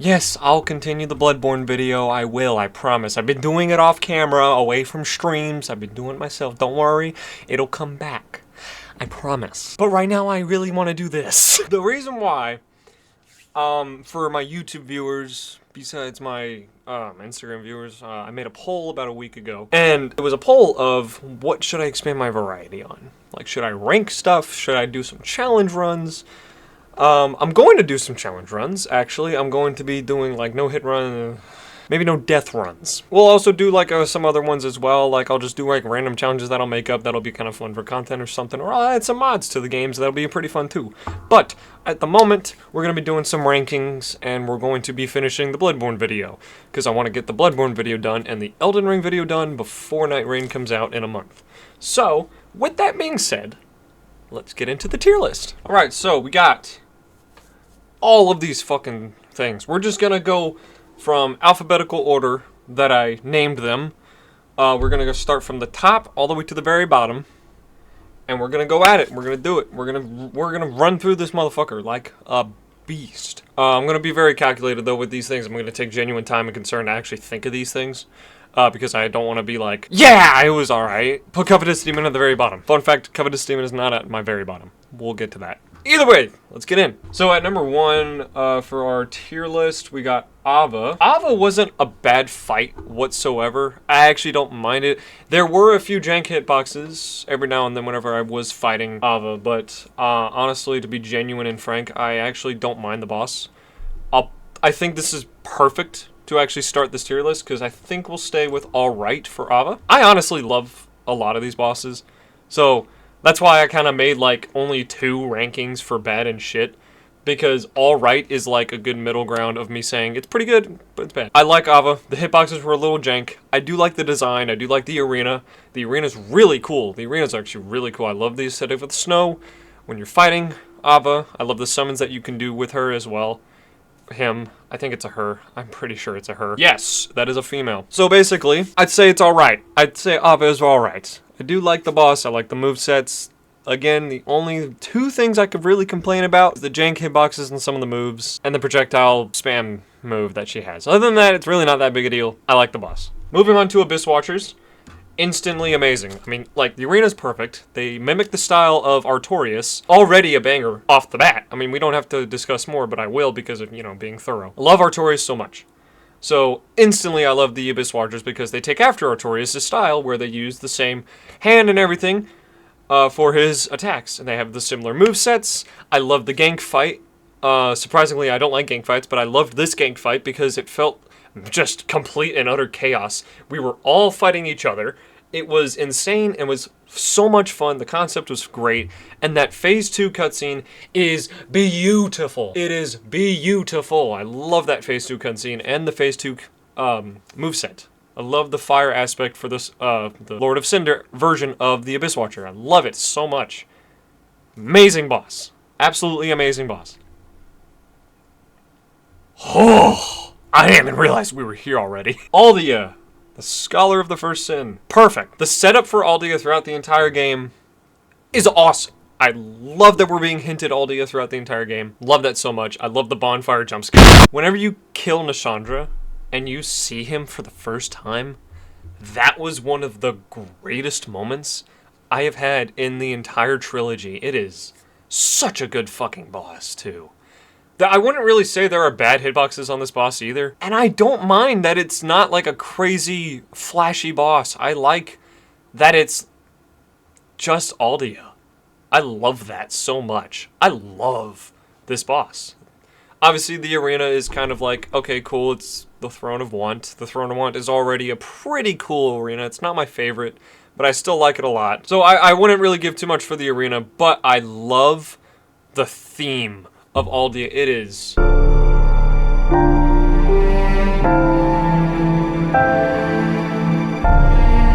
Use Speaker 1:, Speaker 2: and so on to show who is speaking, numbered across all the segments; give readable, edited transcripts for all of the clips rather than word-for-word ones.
Speaker 1: Yes, I'll continue the Bloodborne video. I will, I promise. I've been doing it off camera, away from streams. I've been doing it myself. Don't worry, it'll come back. I promise. But right now, I really want to do this. The reason why, for my YouTube viewers, besides my Instagram viewers, I made a poll about a week ago. And it was a poll of what should I expand my variety on? Like, should I rank stuff? Should I do some challenge runs? I'm going to do some challenge runs, actually. I'm going to be doing, like, no hit run, maybe no death runs. We'll also do, like, some other ones as well. Like, I'll just do, like, random challenges that I'll make up. That'll be kind of fun for content or something. Or I'll add some mods to the games. That'll be pretty fun, too. But, at the moment, we're going to be doing some rankings, and we're going to be finishing the Bloodborne video. Because I want to get the Bloodborne video done and the Elden Ring video done before Night Rain comes out in a month. So, with that being said, let's get into the tier list. Alright, so we got all of these fucking things. We're just gonna go from alphabetical order that I named them. We're gonna go start from the top all the way to the very bottom, and we're gonna go at it. We're gonna do it. We're gonna run through this motherfucker like a beast. I'm gonna be very calculated though with these things. I'm gonna take genuine time and concern to actually think of these things. Because I don't want to be like, yeah, it was alright. Put Covetous Demon at the very bottom. Fun fact, Covetous Demon is not at my very bottom. We'll get to that. Either way, let's get in. So at number 1 for our tier list, we got Ava. Ava wasn't a bad fight whatsoever. I actually don't mind it. There were a few jank hitboxes every now and then whenever I was fighting Ava, but honestly, to be genuine and frank, I actually don't mind the boss. I think this is perfect to actually start this tier list, because I think we'll stay with alright for Ava. I honestly love a lot of these bosses, so that's why I kind of made like only 2 rankings for bad and shit, because alright is like a good middle ground of me saying it's pretty good, but it's bad. I like Ava. The hitboxes were a little jank. I do like the design. I do like the arena. The arena's really cool. The arena's actually really cool. I love the aesthetic of the snow when you're fighting Ava. I love the summons that you can do with her as well. Him. I think it's a her. I'm pretty sure it's a her. Yes, that is a female. So basically, I'd say it's alright. I'd say Ava is alright. I do like the boss. I like the movesets. Again, the only 2 things I could really complain about is the jank hitboxes and some of the moves, and the projectile spam move that she has. Other than that, it's really not that big a deal. I like the boss. Moving on to Abyss Watchers. Instantly amazing. I mean, like, the arena's perfect. They mimic the style of Artorias. Already a banger off the bat. I mean, we don't have to discuss more, but I will because of, you know, being thorough. I love Artorias so much. So, instantly I love the Abyss Watchers because they take after Artorias' style, where they use the same hand and everything for his attacks. And they have the similar movesets. I love the gank fight. Surprisingly, I don't like gank fights, but I loved this gank fight because it felt just complete and utter chaos. We were all fighting each other. It was insane and was so much fun. The concept was great. And that Phase 2 cutscene is beautiful. It is beautiful. I love that Phase 2 cutscene and the Phase 2 moveset. I love the fire aspect for this, the Lord of Cinder version of the Abyss Watcher. I love it so much. Amazing boss. Absolutely amazing boss. Oh, I didn't even realize we were here already. Aldia. The Scholar of the First Sin. Perfect. The setup for Aldia throughout the entire game is awesome. I love that we're being hinted Aldia throughout the entire game. Love that so much. I love the bonfire jumpscare. Whenever you kill Nashandra and you see him for the first time, that was one of the greatest moments I have had in the entire trilogy. It is such a good fucking boss, too. I wouldn't really say there are bad hitboxes on this boss either. And I don't mind that it's not like a crazy, flashy boss. I like that it's just Aldia. I love that so much. I love this boss. Obviously, the arena is kind of like, okay, cool, it's the Throne of Want. The Throne of Want is already a pretty cool arena. It's not my favorite, but I still like it a lot. So I wouldn't really give too much for the arena, but I love the theme of Aldia. It is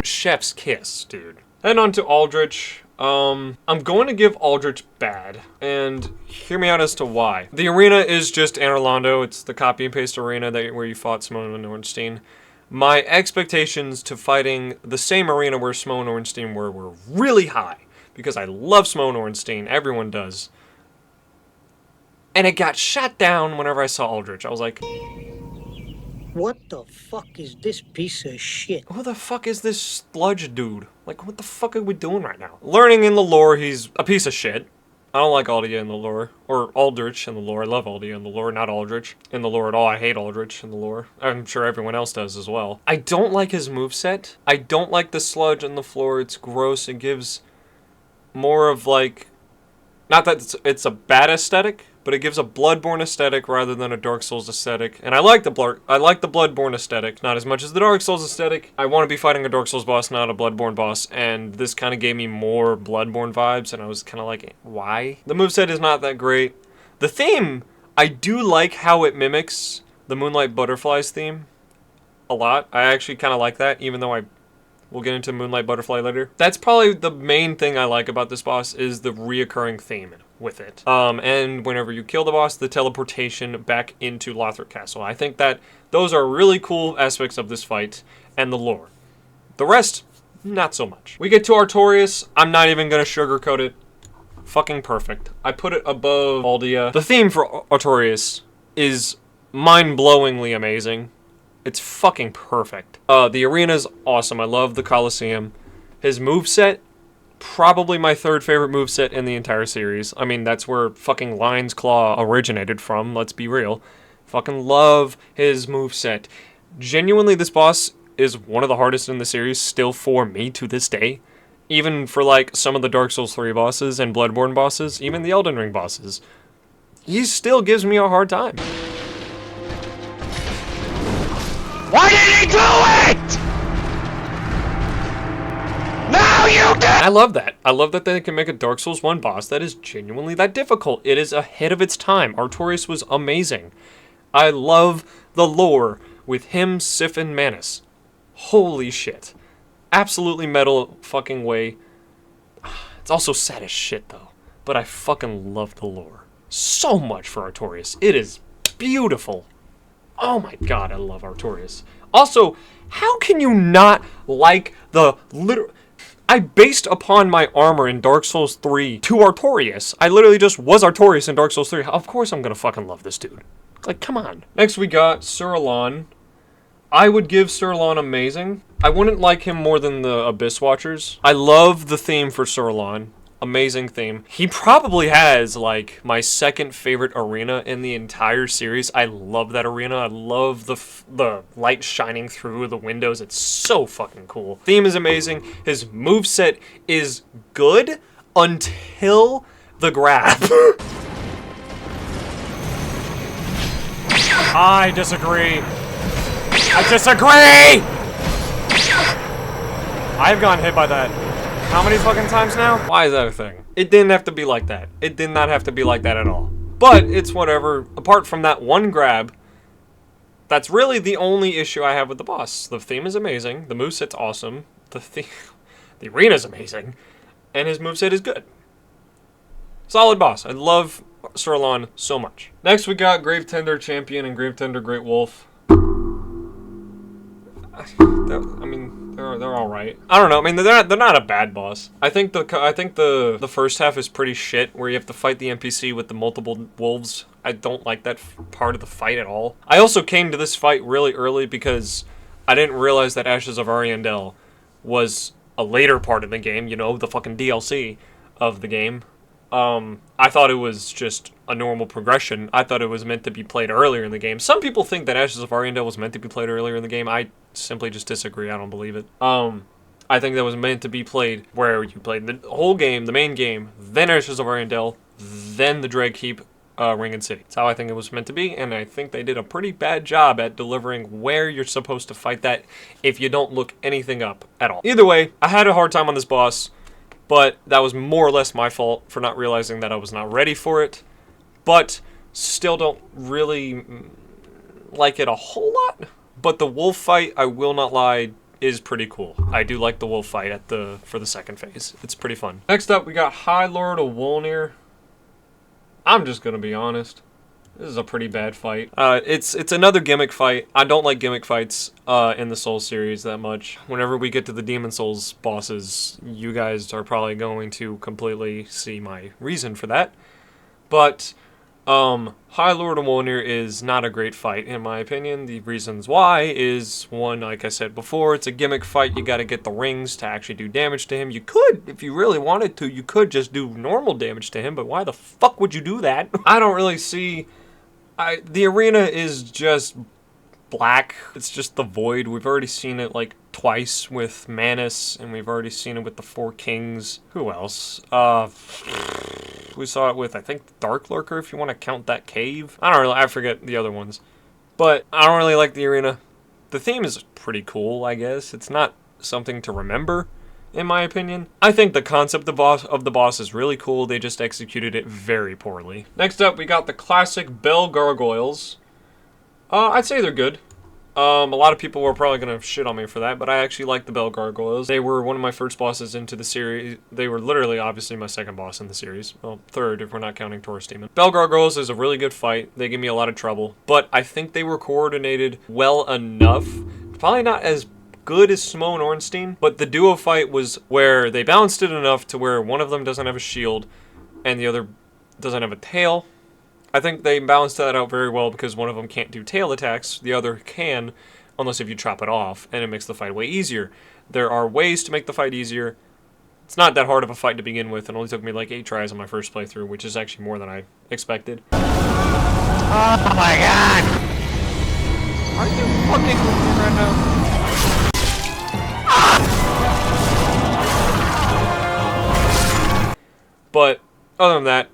Speaker 1: chef's kiss, dude. Head on to Aldrich. I'm going to give Aldrich bad, and hear me out as to why. The arena is just Anor Londo. It's the copy and paste arena where you fought Simoa and Ornstein. My expectations to fighting the same arena where Simoa and Ornstein were really high, because I love Simoa and Ornstein. Everyone does. And it got shot down whenever I saw Aldrich. I was like,
Speaker 2: what the fuck is this piece of shit?
Speaker 1: who the fuck is this sludge dude? Like, what the fuck are we doing right now? Learning in the lore, he's a piece of shit. I don't like Aldia in the lore. Or Aldrich in the lore. I love Aldia in the lore, not Aldrich in the lore at all. I hate Aldrich in the lore. I'm sure everyone else does as well. I don't like his moveset. I don't like the sludge on the floor. It's gross. It gives more of like... Not that it's a bad aesthetic, but it gives a Bloodborne aesthetic rather than a Dark Souls aesthetic. And I like the Bloodborne aesthetic, not as much as the Dark Souls aesthetic. I want to be fighting a Dark Souls boss, not a Bloodborne boss, and this kind of gave me more Bloodborne vibes, and I was kind of like, why? The moveset is not that great. The theme, I do like how it mimics the Moonlight Butterflies theme a lot. I actually kind of like that, even though we'll get into Moonlight Butterfly later. That's probably the main thing I like about this boss is the reoccurring theme with it. And whenever you kill the boss, the teleportation back into Lothric Castle. I think that those are really cool aspects of this fight and the lore. The rest, not so much. We get to Artorias. I'm not even gonna sugarcoat it. Fucking perfect. I put it above Aldia. The theme for Artorias is mind-blowingly amazing. It's fucking perfect. The arena's awesome. I love the Colosseum. His moveset, probably my third favorite moveset in the entire series. I mean, that's where fucking Lion's Claw originated from, let's be real. Fucking love his moveset. Genuinely, this boss is one of the hardest in the series, still for me to this day. Even for, like, some of the Dark Souls 3 bosses and Bloodborne bosses, even the Elden Ring bosses. He still gives me a hard time.
Speaker 3: Why did he do it? Now you do!
Speaker 1: I love that. I love that they can make a Dark Souls 1 boss that is genuinely that difficult. It is ahead of its time. Artorias was amazing. I love the lore with him, Sif, and Manus. Holy shit. Absolutely metal fucking way. It's also sad as shit, though. But I fucking love the lore. So much for Artorias. It is beautiful. Oh my god, I love Artorias. Also, how can you not like the literal... I based upon my armor in Dark Souls 3 to Artorias. I literally just was Artorias in Dark Souls 3. Of course I'm gonna fucking love this dude. Like, come on. Next we got Sir Alon. I would give Sir Alon amazing. I wouldn't like him more than the Abyss Watchers. I love the theme for Sir Alon. Amazing theme. He probably has, like, my second favorite arena in the entire series. I love that arena. I love the light shining through the windows. It's so fucking cool. Theme is amazing. His moveset is good until the grab. I disagree. I disagree! I've gotten hit by that. How many fucking times now? Why is that a thing? It didn't have to be like that. It did not have to be like that at all. But it's whatever. Apart from that one grab, that's really the only issue I have with the boss. The theme is amazing. The moveset's awesome. The arena's amazing. And his moveset is good. Solid boss. I love Sir Alon so much. Next we got Gravetender Champion and Gravetender Great Wolf. I mean, they're all right. I don't know. I mean, they're not a bad boss. I think the first half is pretty shit, where you have to fight the NPC with the multiple wolves. I don't like that part of the fight at all. I also came to this fight really early because I didn't realize that Ashes of Ariandel was a later part of the game. You know, the fucking DLC of the game. I thought it was just a normal progression. I thought it was meant to be played earlier in the game. Some people think that Ashes of Ariandel was meant to be played earlier in the game. I simply just disagree. I don't believe it. I think that was meant to be played where you played the whole game, the main game, then Ashes of Ariandel, then the Dragkeep, Ring and City. That's how I think it was meant to be, and I think they did a pretty bad job at delivering where you're supposed to fight that if you don't look anything up at all. Either way, I had a hard time on this boss. But that was more or less my fault for not realizing that I was not ready for it. But still don't really like it a whole lot. But the wolf fight, I will not lie, is pretty cool. I do like the wolf fight for the second phase. It's pretty fun. Next up, we got High Lord of Wolnir. I'm just gonna be honest. This is a pretty bad fight. It's another gimmick fight. I don't like gimmick fights in the Souls series that much. Whenever we get to the Demon Souls bosses, you guys are probably going to completely see my reason for that. But High Lord of Wolnir is not a great fight, in my opinion. The reasons why is, one, like I said before, it's a gimmick fight. You gotta get the rings to actually do damage to him. You could, if you really wanted to, you could just do normal damage to him, but why the fuck would you do that? I don't really see... the arena is just black. It's just the void. We've already seen it, like, twice with Manus, and we've already seen it with the Four Kings. Who else? We saw it with, I think, Dark Lurker, if you want to count that cave. I forget the other ones. But I don't really like the arena. The theme is pretty cool, I guess. It's not something to remember, in my opinion. I think the concept of the boss is really cool. They just executed it very poorly. Next up, we got the classic Bell Gargoyles. I'd say they're good. A lot of people were probably going to shit on me for that, but I actually like the Bell Gargoyles. They were one of my first bosses into the series. They were literally, obviously, my second boss in the series. Well, third, if we're not counting Taurus Demon. Bell Gargoyles is a really good fight. They give me a lot of trouble, but I think they were coordinated well enough. Probably not as good as Smo and Ornstein, but the duo fight was where they balanced it enough to where one of them doesn't have a shield and the other doesn't have a tail. I think they balanced that out very well because one of them can't do tail attacks, the other can, unless if you chop it off, and it makes the fight way easier. There are ways to make the fight easier. It's not that hard of a fight to begin with. It only took me like 8 tries on my first playthrough, which is actually more than I expected.
Speaker 3: Oh my god!
Speaker 1: Are you fucking with me right now? But other than that,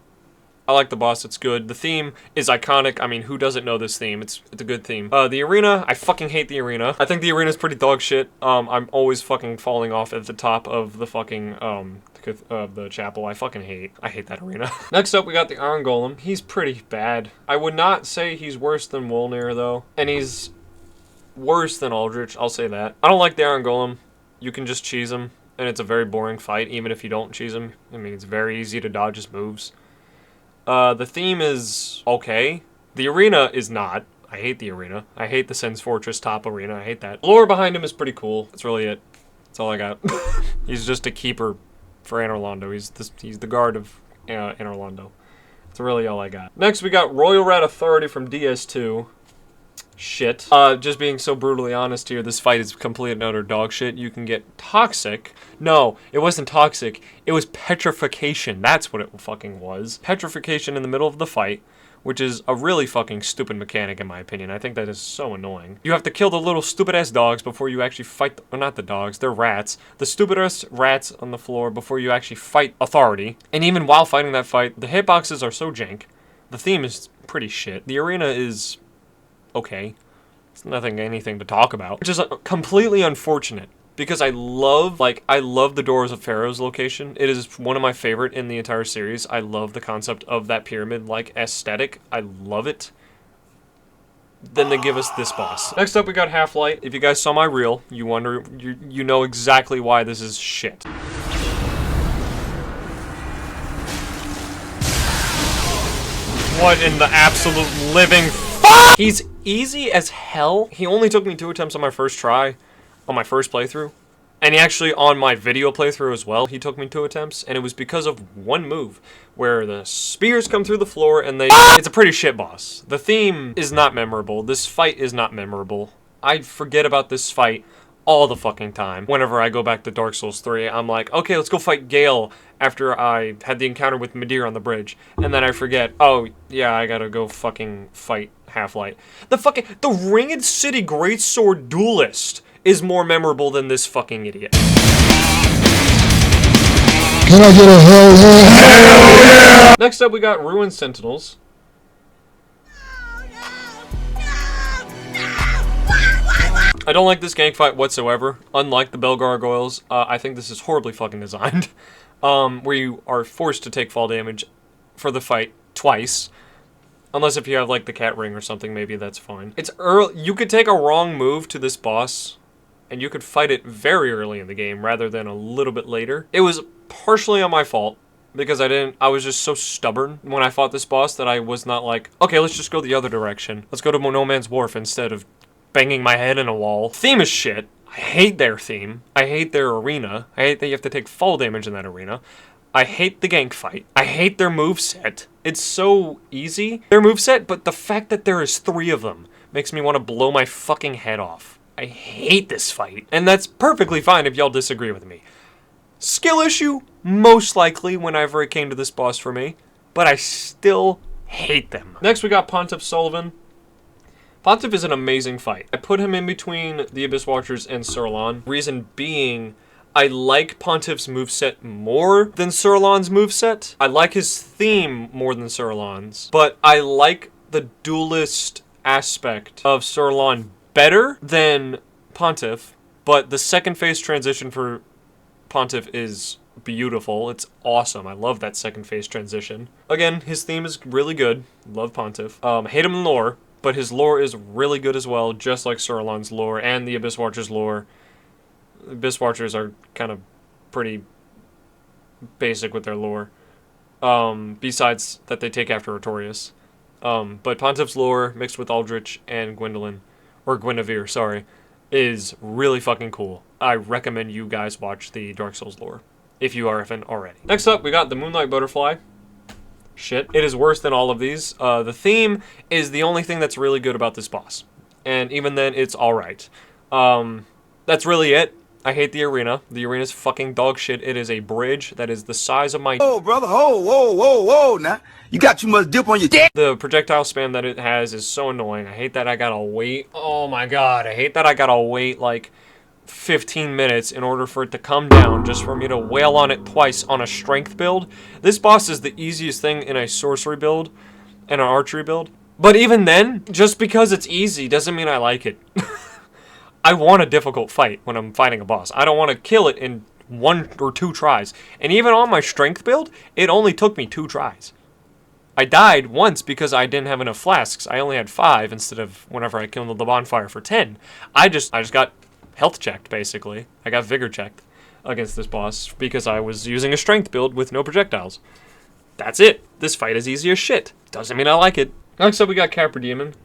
Speaker 1: I like the boss, it's good. The theme is iconic. I mean, who doesn't know this theme? It's a good theme. The arena, I fucking hate the arena. I think the arena's pretty dog shit. I'm always fucking falling off at the top of the fucking, the chapel. I hate that arena. Next up, we got the Iron Golem. He's pretty bad. I would not say he's worse than Wolnir, though. And he's worse than Aldrich, I'll say that. I don't like the Iron Golem. You can just cheese him, and it's a very boring fight, even if you don't cheese him. I mean, it's very easy to dodge his moves. The theme is okay. The arena is not. I hate the arena. I hate the Sen's Fortress top arena. I hate that. The lore behind him is pretty cool. That's really it. That's all I got. He's just a keeper for Anor Londo. He's the guard of Anor Londo. That's really all I got. Next, we got Royal Rat Authority from DS2. Shit. Just being so brutally honest here, this fight is complete and utter dog shit. You can get toxic. No, it wasn't toxic. It was petrification. That's what it fucking was. Petrification in the middle of the fight, which is a really fucking stupid mechanic in my opinion. I think that is so annoying. You have to kill the little stupid-ass dogs before you actually fight, or not the dogs, they're rats. The stupid-ass rats on the floor before you actually fight Authority. And even while fighting that fight, the hitboxes are so jank. The theme is pretty shit. The arena is okay. It's anything to talk about. Which is completely unfortunate. Because I love the Doors of Pharaoh's location. It is one of my favorite in the entire series. I love the concept of that pyramid-like aesthetic. I love it. Then they give us this boss. Next up, we got Half-Light. If you guys saw my reel, you know exactly why this is shit. What in the absolute living fuck? He's easy as hell. He only took me 2 attempts on my first try. On my first playthrough, and actually on my video playthrough as well, he took me 2 attempts, and it was because of one move where the spears come through the floor and it's a pretty shit boss. The theme is not memorable. This fight is not memorable. I forget about this fight all the fucking time. Whenever I go back to Dark Souls 3, I'm like, okay, let's go fight Gale after I had the encounter with Midir on the bridge, and then I forget, oh yeah, I gotta go fucking fight Half-Light. The Ringed City Greatsword Duelist is more memorable than this fucking idiot.
Speaker 4: Can I get a hell yeah? Hell yeah!
Speaker 1: Next up, we got Ruined Sentinels. I don't like this gank fight whatsoever. Unlike the Bell Gargoyles, I think this is horribly fucking designed. Where you are forced to take fall damage for the fight twice. Unless if you have like the cat ring or something, maybe that's fine. It's early. You could take a wrong move to this boss, and you could fight it very early in the game rather than a little bit later. It was partially on my fault because I was just so stubborn when I fought this boss that I was not like, okay, let's just go the other direction. Let's go to No Man's Wharf instead of banging my head in a wall. Theme is shit. I hate their theme. I hate their arena. I hate that you have to take fall damage in that arena. I hate the gank fight. I hate their moveset. It's so easy, their moveset, but the fact that there is 3 of them makes me want to blow my fucking head off. I hate this fight. And that's perfectly fine if y'all disagree with me. Skill issue, most likely, whenever it came to this boss for me. But I still hate them. Next, we got Pontiff Sullivan. Pontiff is an amazing fight. I put him in between the Abyss Watchers and Sirlon. Reason being, I like Pontiff's moveset more than Sirlon's moveset. I like his theme more than Sirlon's. But I like the duelist aspect of Sirlon better than Pontiff. But the second phase transition for Pontiff is beautiful. It's awesome. I love that second phase transition. Again, his theme is really good. Love Pontiff. Hate him in lore, but his lore is really good as well, just like Sirlon's lore and the Abyss Watchers lore. Abyss Watchers are kind of pretty basic with their lore. Besides that they take after Artorias. But Pontiff's lore, mixed with Aldrich and Gwendolyn, or Guinevere, sorry, is really fucking cool. I recommend you guys watch the Dark Souls lore, if you haven't already. Next up, we got the Moonlight Butterfly. Shit. It is worse than all of these. The theme is the only thing that's really good about this boss. And even then, it's alright. That's really it. I hate the arena. The arena's fucking dog shit. It is a bridge that is the size of my...
Speaker 5: Oh, brother, whoa, now. You got too much dip on your dick.
Speaker 1: The projectile spam that it has is so annoying. I hate that I gotta wait. Oh my god, I hate that I gotta wait like 15 minutes in order for it to come down just for me to wail on it twice on a strength build. This boss is the easiest thing in a sorcery build and an archery build. But even then, just because it's easy doesn't mean I like it. I want a difficult fight when I'm fighting a boss. I don't want to kill it in 1 or 2 tries. And even on my strength build, it only took me 2 tries. I died once because I didn't have enough flasks. I only had 5 instead of whenever I killed the bonfire for 10. I just got health checked, basically. I got vigor checked against this boss because I was using a strength build with no projectiles. That's it. This fight is easy as shit. Doesn't mean I like it. Next up, we got Capra Demon.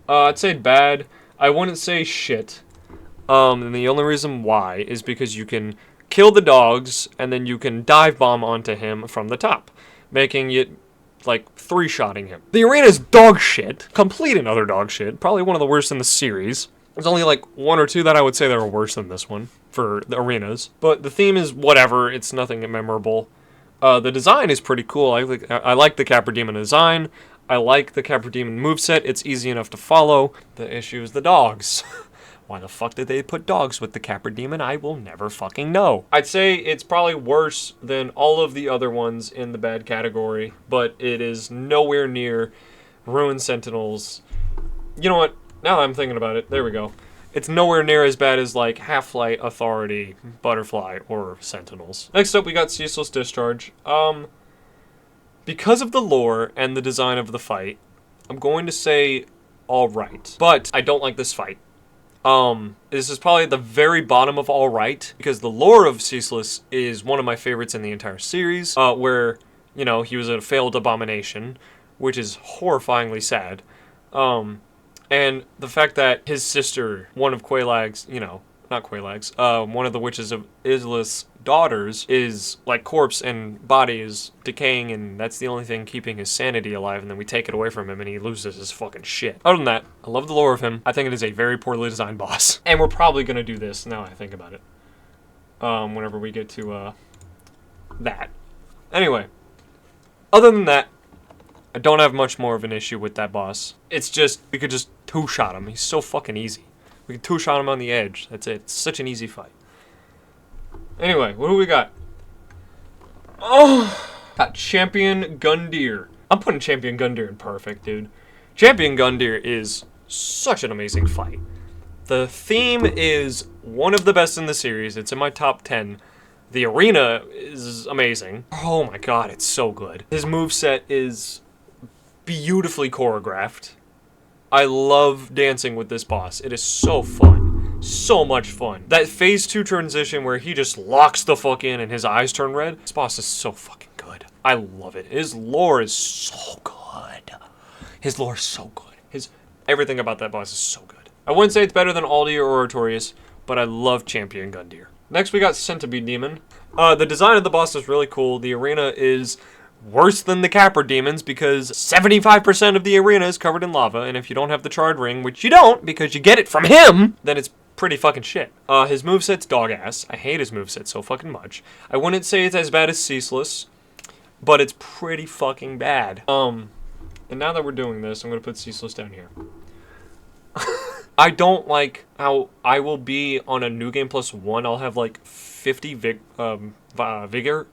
Speaker 1: I'd say bad. I wouldn't say shit. And the only reason why is because you can kill the dogs and then you can dive bomb onto him from the top, making it like 3-shotting him. The arena's dog shit. Complete and utter dog shit. Probably one of the worst in the series. There's only like 1 or 2 that I would say that are worse than this one for the arenas. But the theme is whatever. It's nothing memorable. The design is pretty cool. I like the Capra Demon design. I like the Capra Demon moveset. It's easy enough to follow. The issue is the dogs. Why the fuck did they put dogs with the Capra Demon? I will never fucking know. I'd say it's probably worse than all of the other ones in the bad category, but it is nowhere near Ruined Sentinels. You know what? Now that I'm thinking about it, there we go. It's nowhere near as bad as like Half-Light, Authority, Butterfly, or Sentinels. Next up, we got Ceaseless Discharge. Because of the lore and the design of the fight, I'm going to say alright. But I don't like this fight. This is probably at the very bottom of alright, because the lore of Ceaseless is one of my favorites in the entire series, where, you know, he was a failed abomination, which is horrifyingly sad. And the fact that his sister, one of Quelaag's, you know, not Quelaag's, one of the Witches of Izalith's daughters is, like, corpse and body is decaying, and that's the only thing keeping his sanity alive, and then we take it away from him, and he loses his fucking shit. Other than that, I love the lore of him. I think it is a very poorly designed boss. And we're probably gonna do this, now I think about it, whenever we get to, that. Anyway, other than that, I don't have much more of an issue with that boss. It's just, we could just 2-shot him. He's so fucking easy. We can 2-shot him on the edge. That's it. It's such an easy fight. Anyway, what do we got? Oh, got Champion Gundyr. I'm putting Champion Gundyr in perfect, dude. Champion Gundyr is such an amazing fight. The theme is one of the best in the series. It's in my top 10. The arena is amazing. Oh my god, it's so good. His moveset is beautifully choreographed. I love dancing with this boss. It is so fun. So much fun. That phase 2 transition where he just locks the fuck in and his eyes turn red. This boss is so fucking good. I love it. His lore is so good. His lore is so good. Everything about that boss is so good. I wouldn't say it's better than Aldi or Artorias, but I love Champion Gundyr. Next we got Centipede Demon. The design of the boss is really cool. The arena is worse than the Capra demons because 75% of the arena is covered in lava, and if you don't have the charred ring, which you don't because you get it from him, then it's pretty fucking shit. His moveset's dog ass. I hate his moveset so fucking much. I wouldn't say it's as bad as Ceaseless, but it's pretty fucking bad. And now that we're doing this, I'm gonna put Ceaseless down here. I don't like how I will be on a new game +1. I'll have like 50 vigor, and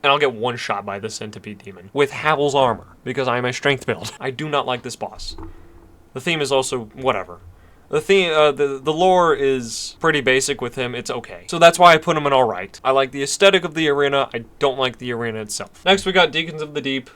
Speaker 1: I'll get one shot by the Centipede Demon with Howl's armor because I'm a strength build. I do not like this boss. The theme is also whatever. The theme, the lore is pretty basic with him. It's okay. So that's why I put him in alright. I like the aesthetic of the arena. I don't like the arena itself. Next, we got Deacons of the Deep.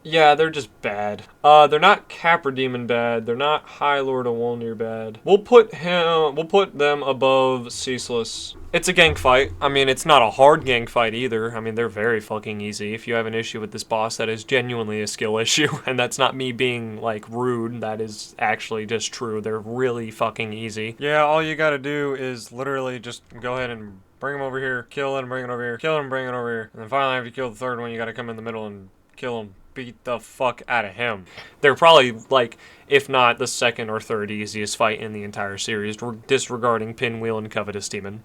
Speaker 1: Yeah, they're just bad. They're not Capra Demon bad. They're not High Lord of Wolnir bad. We'll put them above Ceaseless. It's a gank fight. I mean, it's not a hard gank fight either. I mean, they're very fucking easy. If you have an issue with this boss, that is genuinely a skill issue. And that's not me being, like, rude. That is actually just true. They're really fucking easy. Yeah, all you gotta do is literally just go ahead and bring him over here, kill it and bring it over here, kill it and bring it over here. And then finally, after you kill the third one, you gotta come in the middle and kill him. Beat the fuck out of him. They're probably, like, if not the second or third easiest fight in the entire series, disregarding Pinwheel and Covetous Demon.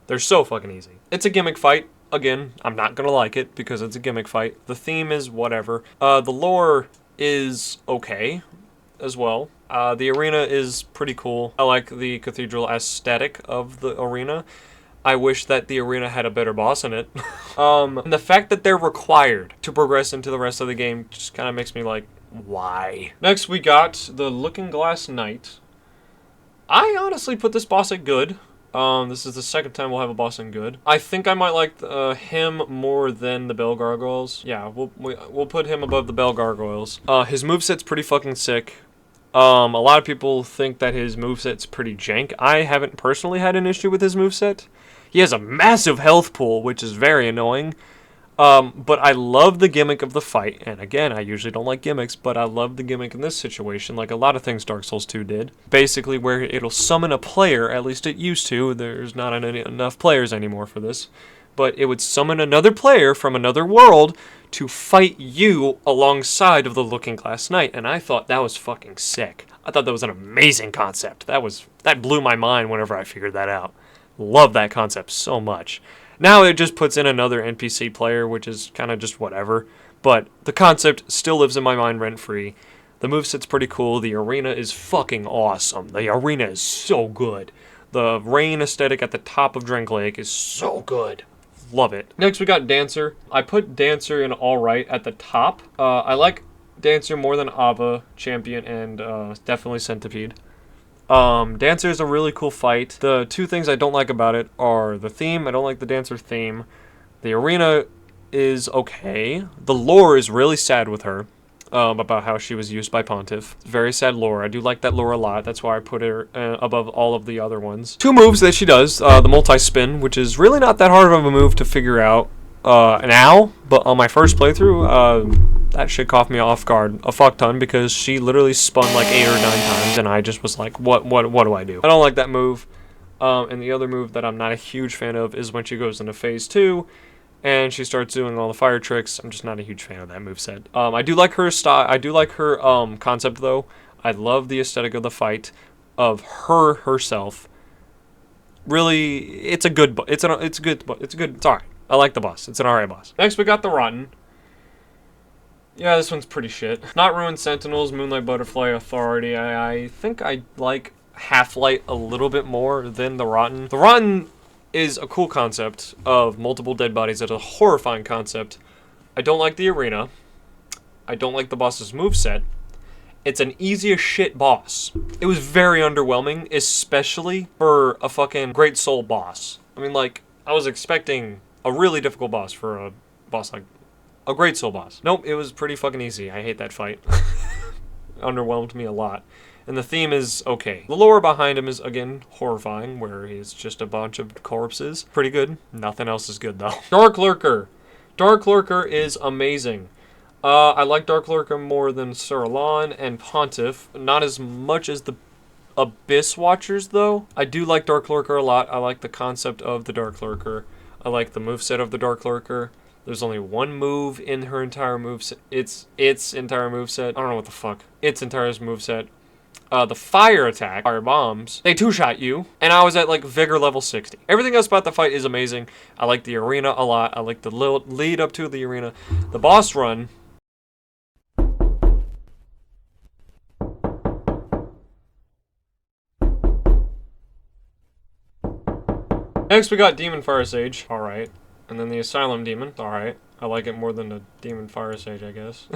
Speaker 1: They're so fucking easy. It's a gimmick fight. Again, I'm not gonna like it because it's a gimmick fight. The theme is whatever. The lore is okay as well. The arena is pretty cool. I like the cathedral aesthetic of the arena. I wish that the arena had a better boss in it. And the fact that they're required to progress into the rest of the game just kind of makes me like, why? Next, we got the Looking Glass Knight. I honestly put this boss at good. This is the second time we'll have a boss in good. I think I might like him more than the Bell Gargoyles. Yeah, we'll put him above the Bell Gargoyles. His moveset's pretty fucking sick. A lot of people think that his moveset's pretty jank. I haven't personally had an issue with his moveset. He has a massive health pool, which is very annoying. But I love the gimmick of the fight. And again, I usually don't like gimmicks, but I love the gimmick in this situation, like a lot of things Dark Souls 2 did. Basically, where it'll summon a player, at least it used to. There's not enough players anymore for this. But it would summon another player from another world to fight you alongside of the Looking Glass Knight. And I thought that was fucking sick. I thought that was an amazing concept. That blew my mind whenever I figured that out. Love that concept so much. Now it just puts in another NPC player, which is kind of just whatever. But the concept still lives in my mind rent-free. The moveset's pretty cool. The arena is fucking awesome. The arena is so good. The rain aesthetic at the top of Drink Lake is so good. Love it. Next we got Dancer. I put Dancer in alright at the top. I like Dancer more than Ava, Champion, and definitely Centipede. Dancer is a really cool fight. The two things I don't like about it are the theme. I don't like the Dancer theme. The arena is okay. The lore is really sad with her, about how she was used by Pontiff. Very sad lore. I do like that lore a lot. That's why I put her above all of the other ones. Two moves that she does. The multi-spin, which is really not that hard of a move to figure out now, but on my first playthrough, that shit caught me off guard a fuck ton because she literally spun like 8 or 9 times and I just was like, what do I do? I don't like that move. And the other move that I'm not a huge fan of is when she goes into phase 2 and she starts doing all the fire tricks. I'm just not a huge fan of that moveset. I do like her style. I do like her concept though. I love the aesthetic of the fight of her herself. Really, it's a good. It's good. It's alright. I like the boss. It's an alright boss. Next, we got the Rotten. Yeah, this one's pretty shit. Not Ruined Sentinels, Moonlight Butterfly, Authority. I think I like Half-Light a little bit more than the Rotten. The Rotten is a cool concept of multiple dead bodies. It's a horrifying concept. I don't like the arena. I don't like the boss's moveset. It's an easy as shit boss. It was very underwhelming, especially for a fucking Great Soul boss. I mean, like, I was expecting a really difficult boss for a boss like a Great Soul boss. Nope, it was pretty fucking easy. I hate that fight. Underwhelmed me a lot. And the theme is okay. The lore behind him is, again, horrifying, where he's just a bunch of corpses. Pretty good. Nothing else is good, though. Dark Lurker. Dark Lurker is amazing. I like Dark Lurker more than Sir Alon and Pontiff. Not as much as the Abyss Watchers, though. I do like Dark Lurker a lot. I like the concept of the Dark Lurker. I like the moveset of the Dark Lurker. There's only one move in her entire moveset. Its entire moveset. I don't know what the fuck. Its entire moveset. The fire attack, fire bombs, they two-shot you, and I was at like vigor level 60. Everything else about the fight is amazing. I like the arena a lot. I like the lead up to the arena. The boss run. Next we got Demon Fire Sage, alright. And then the Asylum Demon, alright. I like it more than the Demon Fire Sage, I guess.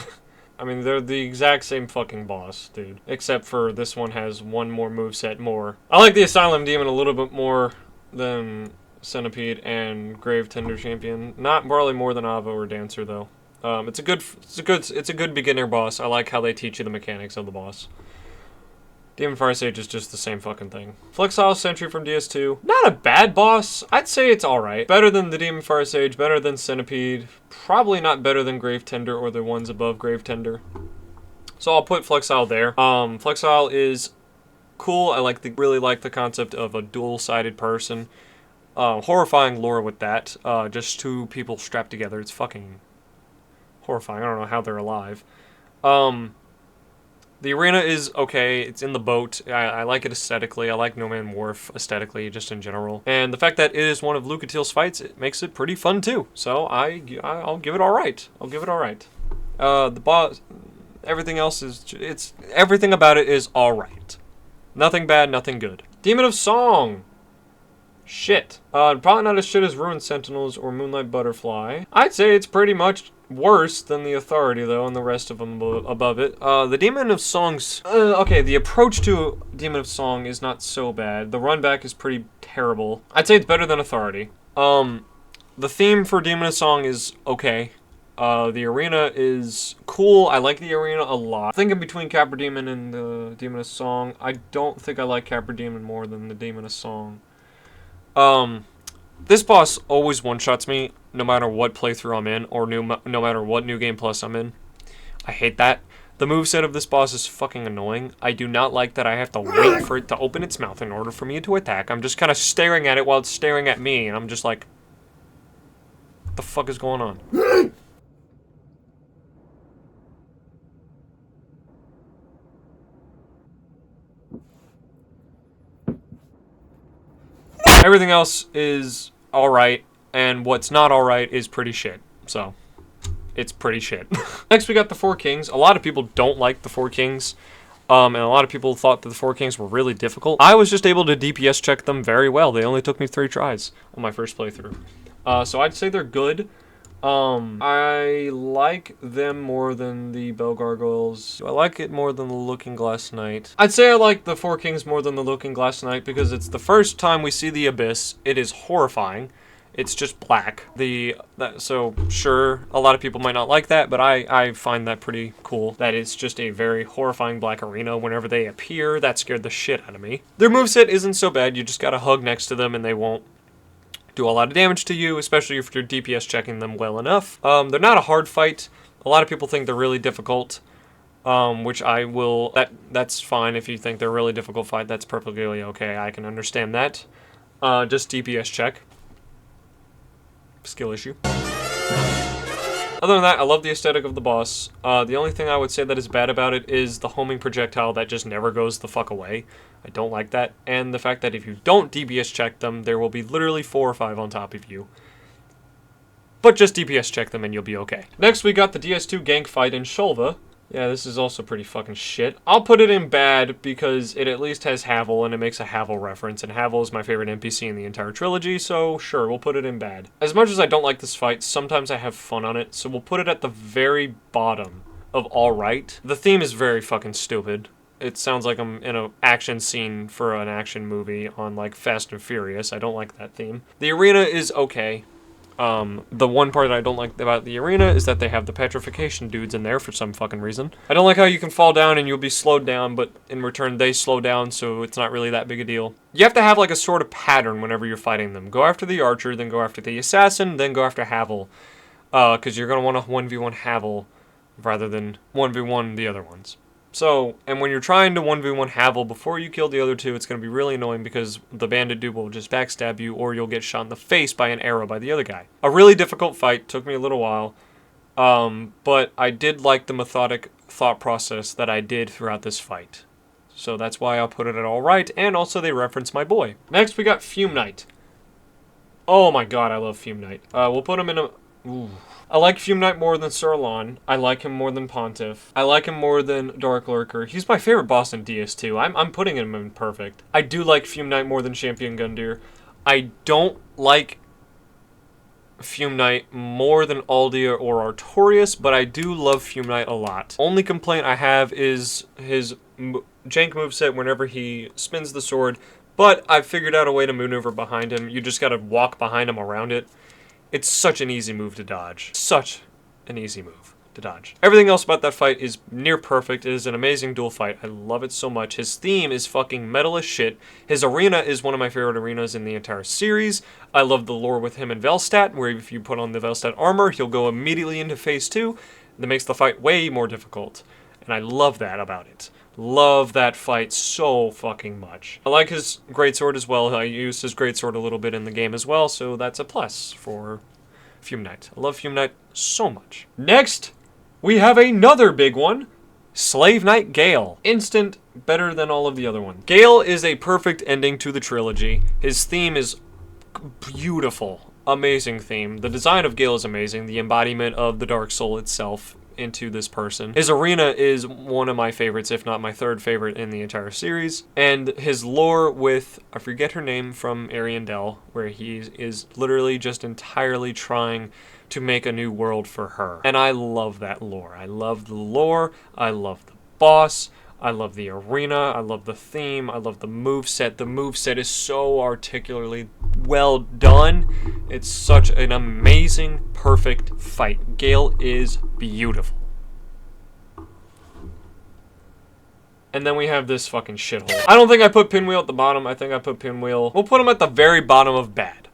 Speaker 1: I mean, they're the exact same fucking boss, dude. Except for this one has one more moveset more. I like the Asylum Demon a little bit more than Centipede and Grave Tender Champion. Not probably more than Avo or Dancer, though. It's a good beginner boss. I like how they teach you the mechanics of the boss. Demon Fire Sage is just the same fucking thing. Flexile Sentry from DS2. Not a bad boss. I'd say it's alright. Better than the Demon Fire Sage, better than Centipede. Probably not better than Grave Tender or the ones above Grave Tender. So I'll put Flexile there. Flexile is cool. I really like the concept of a dual-sided person. Horrifying lore with that. Just two people strapped together. It's fucking horrifying. I don't know how they're alive. The arena is okay. It's in the boat. I like it aesthetically. I like No Man Wharf aesthetically, just in general. And the fact that it is one of Lucatiel's fights, it makes it pretty fun too. So I'll give it all right. I'll give it all right. The boss, everything else is, everything about it is all right. Nothing bad, nothing good. Demon of Song. Shit. Probably not as shit as Ruined Sentinels or Moonlight Butterfly. I'd say it's pretty much worse than the Authority, though, and the rest of them above it. The Demon of Song's... okay, the approach to Demon of Song is not so bad. The run back is pretty terrible. I'd say it's better than Authority. The theme for Demon of Song is okay. The arena is cool. I like the arena a lot. Thinking between Capra Demon and the Demon of Song, I don't think I like Capra Demon more than the Demon of Song. This boss always one-shots me, no matter what playthrough I'm in, or no matter what New Game Plus I'm in. I hate that. The moveset of this boss is fucking annoying. I do not like that I have to wait for it to open its mouth in order for me to attack. I'm just kind of staring at it while it's staring at me, and I'm just like, what the fuck is going on? Everything else is alright, and what's not alright is pretty shit. So, it's pretty shit. Next we got the Four Kings. A lot of people don't like the Four Kings, and a lot of people thought that the Four Kings were really difficult. I was just able to DPS check them very well. They only took me 3 tries on my first playthrough. So I'd say they're good. I like them more than the Bell Gargoyles. I like it more than the Looking Glass Knight. I'd say I like the Four Kings more than the Looking Glass Knight because it's the first time we see the Abyss. It is horrifying. It's just black. So sure, a lot of people might not like that, but I find that pretty cool. That it's just a very horrifying black arena. Whenever they appear, that scared the shit out of me. Their moveset isn't so bad. You just gotta hug next to them and they won't do a lot of damage to you, especially if you're DPS checking them well enough. They're not a hard fight. A lot of people think they're really difficult, which I will... That's fine if you think they're a really difficult fight. That's perfectly okay. I can understand that. Just DPS check. Skill issue. Other than that, I love the aesthetic of the boss. The only thing I would say that is bad about it is the homing projectile that just never goes the fuck away. I don't like that. And the fact that if you don't DPS check them, there will be literally 4 or 5 on top of you. But just DPS check them and you'll be okay. Next, we got the DS2 gank fight in Shulva. Yeah, this is also pretty fucking shit. I'll put it in bad because it at least has Havel and it makes a Havel reference, and Havel is my favorite NPC in the entire trilogy, so sure, we'll put it in bad. As much as I don't like this fight, sometimes I have fun on it, so we'll put it at the very bottom of alright. The theme is very fucking stupid. It sounds like I'm in an action scene for an action movie on, like, Fast and Furious. I don't like that theme. The arena is okay. The one part that I don't like about the arena is that they have the petrification dudes in there for some fucking reason. I don't like how you can fall down and you'll be slowed down, but in return they slow down, so it's not really that big a deal. You have to have like a sort of pattern whenever you're fighting them. Go after the archer, then go after the assassin, then go after Havel. Because you're going to want to 1v1 Havel rather than 1v1 the other ones. So, and when you're trying to 1v1 Havel before you kill the other two, it's going to be really annoying because the bandit dude will just backstab you or you'll get shot in the face by an arrow by the other guy. A really difficult fight, took me a little while, but I did like the methodic thought process that I did throughout this fight. So that's why I'll put it at all right, and also they reference my boy. Next we got Fume Knight. Oh my god, I love Fume Knight. We'll put him in a... Ooh. I like Fume Knight more than Sir Alon. I like him more than Pontiff. I like him more than Dark Lurker. He's my favorite boss in DS2. I'm putting him in perfect. I do like Fume Knight more than Champion Gundyr. I don't like Fume Knight more than Aldia or Artorias, but I do love Fume Knight a lot. Only complaint I have is his jank moveset whenever he spins the sword, but I've figured out a way to maneuver behind him. You just gotta walk behind him around it. It's such an easy move to dodge. Such an easy move to dodge. Everything else about that fight is near perfect. It is an amazing duel fight. I love it so much. His theme is fucking metal as shit. His arena is one of my favorite arenas in the entire series. I love the lore with him and Velstadt, where if you put on the Velstadt armor, he'll go immediately into phase 2. That makes the fight way more difficult. And I love that about it. Love that fight so fucking much. I like his greatsword as well. I used his greatsword a little bit in the game as well, so that's a plus for Fume Knight. I love Fume Knight so much. Next, we have another big one. Slave Knight Gale. Instant, better than all of the other ones. Gale is a perfect ending to the trilogy. His theme is beautiful. Amazing theme. The design of Gale is amazing. The embodiment of the Dark Soul itself into this person. His arena is one of my favorites, if not my third favorite in the entire series. And his lore with, I forget her name, from Ariandel, where he is literally just entirely trying to make a new world for her. And I love that lore. I love the lore. I love the boss. I love the arena. I love the theme. I love the moveset. The moveset is so articulately well done. It's such an amazing, perfect fight. Gale is beautiful. And then we have this fucking shithole. I don't think I put Pinwheel at the bottom. I think I put Pinwheel... We'll put him at the very bottom of bad.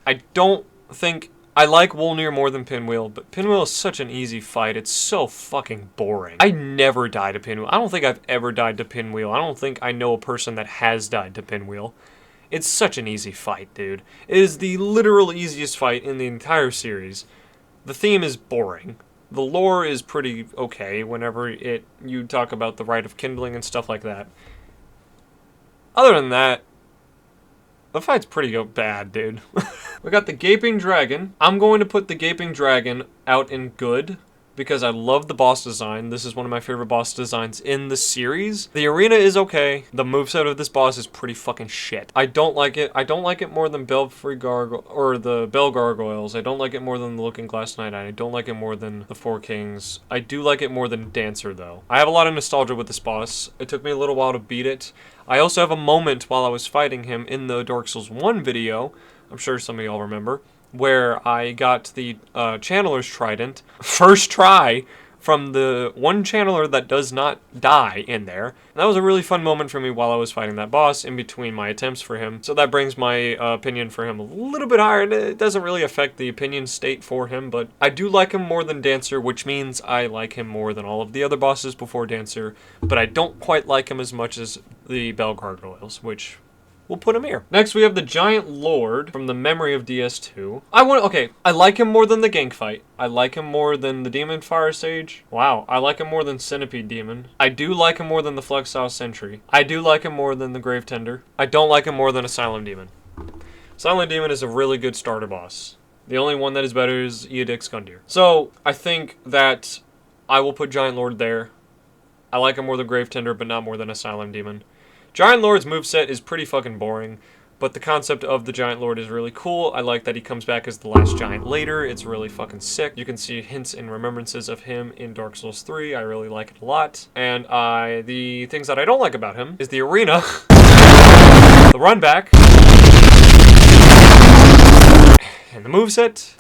Speaker 1: I don't think... I like Wolnir more than Pinwheel, but Pinwheel is such an easy fight. It's so fucking boring. I never die to Pinwheel. I don't think I've ever died to Pinwheel. I don't think I know a person that has died to Pinwheel. It's such an easy fight, dude. It is the literal easiest fight in the entire series. The theme is boring. The lore is pretty okay whenever you talk about the Rite of Kindling and stuff like that. Other than that, the fight's pretty bad, dude. We got the Gaping Dragon. I'm going to put the Gaping Dragon out in good because I love the boss design. This is one of my favorite boss designs in the series. The arena is okay. The moveset of this boss is pretty fucking shit. I don't like it. I don't like it more than Belfry Gargoyle or the Bell Gargoyles. I don't like it more than the Looking Glass Knight. I don't like it more than the Four Kings. I do like it more than Dancer though. I have a lot of nostalgia with this boss. It took me a little while to beat it. I also have a moment while I was fighting him in the Dark Souls 1 video, I'm sure some of y'all remember, where I got the Channeler's Trident, first try, from the one Channeler that does not die in there. And that was a really fun moment for me while I was fighting that boss in between my attempts for him. So that brings my opinion for him a little bit higher, and it doesn't really affect the opinion state for him, but I do like him more than Dancer, which means I like him more than all of the other bosses before Dancer, but I don't quite like him as much as the Bell Gargoyles, which... we'll put him here. Next, we have the Giant Lord from the Memory of DS2. I like him more than the Gank fight. I like him more than the Demon Fire Sage. Wow, I like him more than Centipede Demon. I do like him more than the Flexile Sentry. I do like him more than the Grave Tender. I don't like him more than Asylum Demon. Asylum Demon is a really good starter boss. The only one that is better is Eodix Gundyr. So, I think that I will put Giant Lord there. I like him more than Grave Tender, but not more than Asylum Demon. Giant Lord's moveset is pretty fucking boring, but the concept of the Giant Lord is really cool. I like that he comes back as the last giant later. It's really fucking sick. You can see hints and remembrances of him in Dark Souls 3. I really like it a lot. And the things that I don't like about him is the arena, the run back, and the moveset.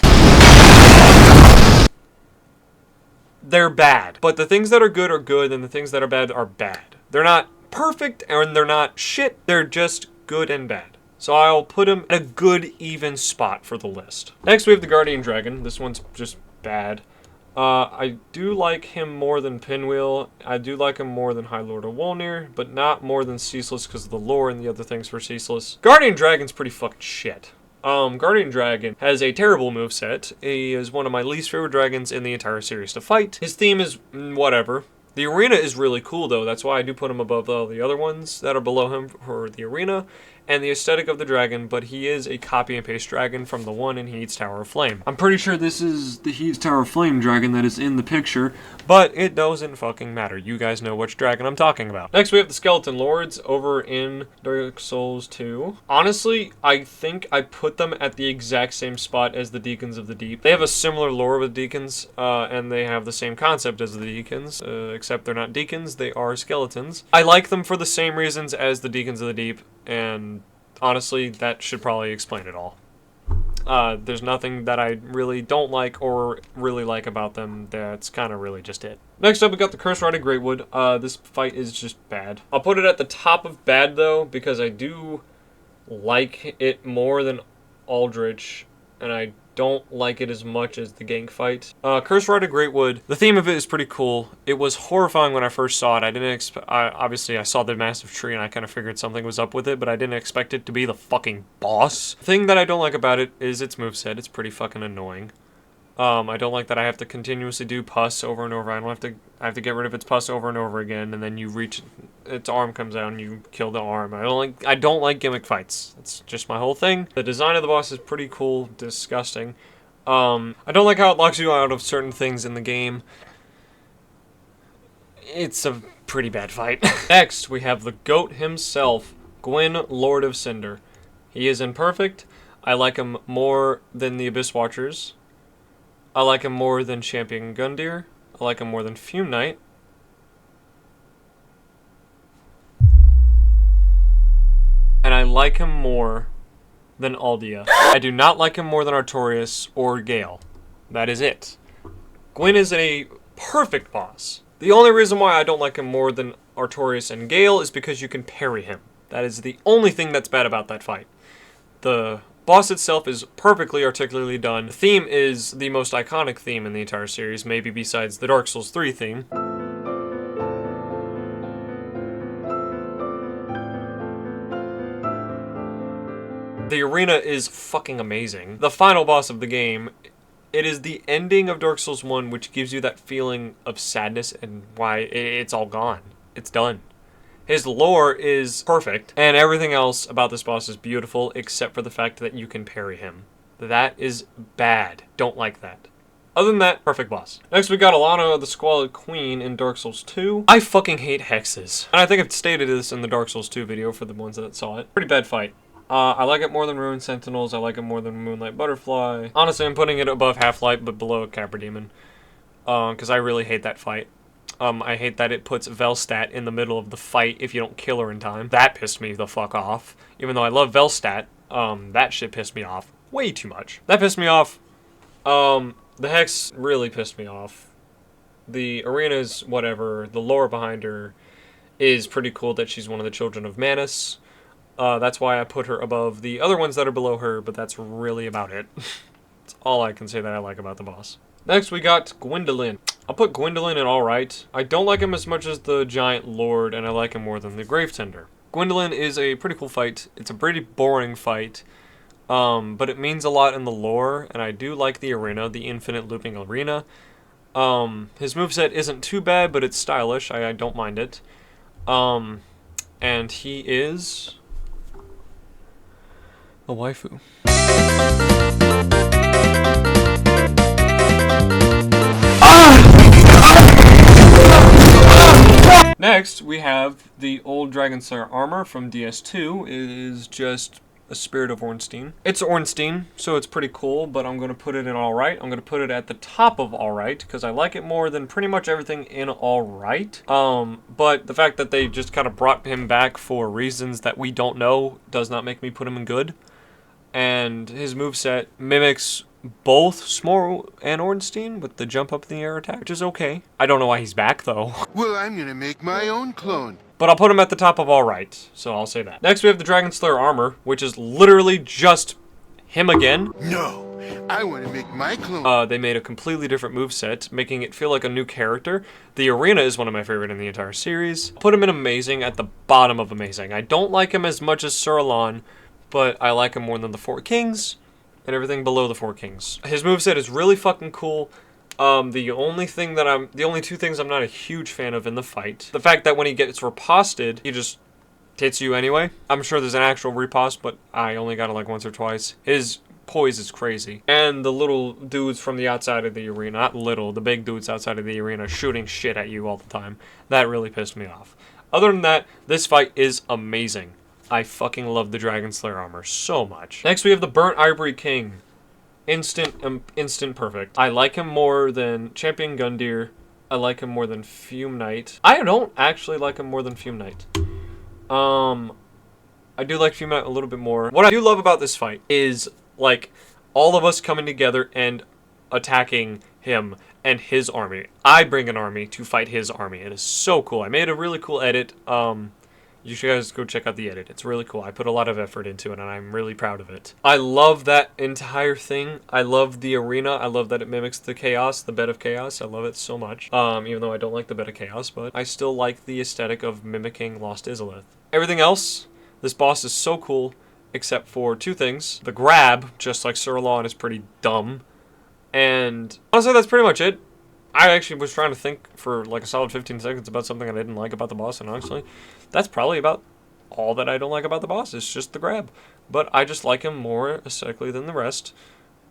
Speaker 1: They're bad. But the things that are good, and the things that are bad. They're not perfect, and they're not shit. They're just good and bad. So I'll put him at a good, even spot for the list. Next, we have the Guardian Dragon. This one's just bad. I do like him more than Pinwheel. I do like him more than High Lord of Wolnir, but not more than Ceaseless because of the lore and the other things for Ceaseless. Guardian Dragon's pretty fucking shit. Guardian Dragon has a terrible moveset. He is one of my least favorite dragons in the entire series to fight. His theme is whatever. The arena is really cool though, that's why I do put him above all the other ones that are below him for the arena and the aesthetic of the dragon, but he is a copy and paste dragon from the one in Heat's Tower of Flame. I'm pretty sure this is the Heat's Tower of Flame dragon that is in the picture, but it doesn't fucking matter. You guys know which dragon I'm talking about. Next we have the Skeleton Lords over in Dark Souls 2. Honestly, I think I put them at the exact same spot as the Deacons of the Deep. They have a similar lore with Deacons, and they have the same concept as the Deacons, except they're not Deacons, they are skeletons. I like them for the same reasons as the Deacons of the Deep, and honestly, that should probably explain it all. There's nothing that I really don't like or really like about them. That's kind of really just it. Next up, we got the Curse-Riding Greatwood. This fight is just bad. I'll put it at the top of bad, though, because I do like it more than Aldrich, and I don't like it as much as the gank fight. Curse-Riding Greatwood, the theme of it is pretty cool. It was horrifying when I first saw it. I didn't expect, obviously I saw the massive tree and I kind of figured something was up with it, but I didn't expect it to be the fucking boss. The thing that I don't like about it is its moveset. It's pretty fucking annoying. I don't like that I have to continuously do pus over and over. I have to get rid of its pus over and over again, and then you reach, its arm comes out and you kill the arm. I don't like gimmick fights. That's just my whole thing. The design of the boss is pretty cool, disgusting. I don't like how it locks you out of certain things in the game. It's a pretty bad fight. Next, we have the GOAT himself, Gwyn, Lord of Cinder. He is imperfect. I like him more than the Abyss Watchers. I like him more than Champion Gundyr. I like him more than Fume Knight. And I like him more than Aldia. I do not like him more than Artorias or Gale. That is it. Gwyn is a perfect boss. The only reason why I don't like him more than Artorias and Gale is because you can parry him. That is the only thing that's bad about that fight. The boss itself is perfectly articulately done. The theme is the most iconic theme in the entire series, maybe besides the Dark Souls 3 theme. The arena is fucking amazing. The final boss of the game, it is the ending of Dark Souls 1 which gives you that feeling of sadness and why it's all gone. It's done. His lore is perfect, and everything else about this boss is beautiful, except for the fact that you can parry him. That is bad. Don't like that. Other than that, perfect boss. Next, we got Alana, the Squalid Queen in Dark Souls 2. I fucking hate hexes. And I think I've stated this in the Dark Souls 2 video for the ones that saw it. Pretty bad fight. I like it more than Ruined Sentinels. I like it more than Moonlight Butterfly. Honestly, I'm putting it above Half-Light, but below Capra Demon. Because I really hate that fight. I hate that it puts Velstadt in the middle of the fight if you don't kill her in time. That pissed me the fuck off. Even though I love Velstadt, that shit pissed me off way too much. That pissed me off. The Hex really pissed me off. The arena's whatever. The lore behind her is pretty cool that she's one of the children of Manus. That's why I put her above the other ones that are below her, but that's really about it. That's all I can say that I like about the boss. Next, we got Gwyndolin. I'll put Gwyndolin in alright. I don't like him as much as the Giant Lord, and I like him more than the Gravetender. Gwyndolin is a pretty cool fight. It's a pretty boring fight, but it means a lot in the lore, and I do like the arena, the infinite looping arena. His moveset isn't too bad, but it's stylish. I don't mind it. And he is a waifu. Next, we have the old Dragon Slayer armor from DS2. It is just a Spirit of Ornstein. It's Ornstein, so it's pretty cool, but I'm going to put it in alright. I'm going to put it at the top of alright, because I like it more than pretty much everything in alright. But the fact that they just kind of brought him back for reasons that we don't know does not make me put him in good. And his moveset mimics both Smorl and Ornstein with the jump up in the air attack, which is okay. I don't know why he's back though.
Speaker 6: Well, I'm gonna make my own clone.
Speaker 1: But I'll put him at the top of alright, so I'll say that. Next we have the Dragon Slayer armor, which is literally just him again.
Speaker 6: No, I want to make my clone.
Speaker 1: They made a completely different moveset, making it feel like a new character. The Arena is one of my favorite in the entire series. Put him in Amazing at the bottom of Amazing. I don't like him as much as Sir Alon, but I like him more than the Four Kings and everything below the Four Kings. His moveset is really fucking cool. The only two things I'm not a huge fan of in the fight. The fact that when he gets riposted, he just hits you anyway. I'm sure there's an actual riposte, but I only got it like once or twice. His poise is crazy. And the little dudes from the outside of the arena, not little, the big dudes outside of the arena shooting shit at you all the time. That really pissed me off. Other than that, this fight is amazing. I fucking love the Dragon Slayer armor so much. Next, we have the Burnt Ivory King. Instant perfect. I like him more than Champion Gundyr. I like him more than Fume Knight. I don't actually like him more than Fume Knight. I do like Fume Knight a little bit more. What I do love about this fight is, like, all of us coming together and attacking him and his army. I bring an army to fight his army. It is so cool. I made a really cool edit. You should guys go check out the edit. It's really cool. I put a lot of effort into it, and I'm really proud of it. I love that entire thing. I love the arena. I love that it mimics the chaos, the bed of chaos. I love it so much. Even though I don't like the bed of chaos, but I still like the aesthetic of mimicking Lost Izalith. Everything else, this boss is so cool, except for two things. The grab, just like Sir Alon, is pretty dumb. And honestly, that's pretty much it. I actually was trying to think for like a solid 15 seconds about something I didn't like about the boss, and honestly, that's probably about all that I don't like about the boss. It's just the grab. But I just like him more aesthetically than the rest.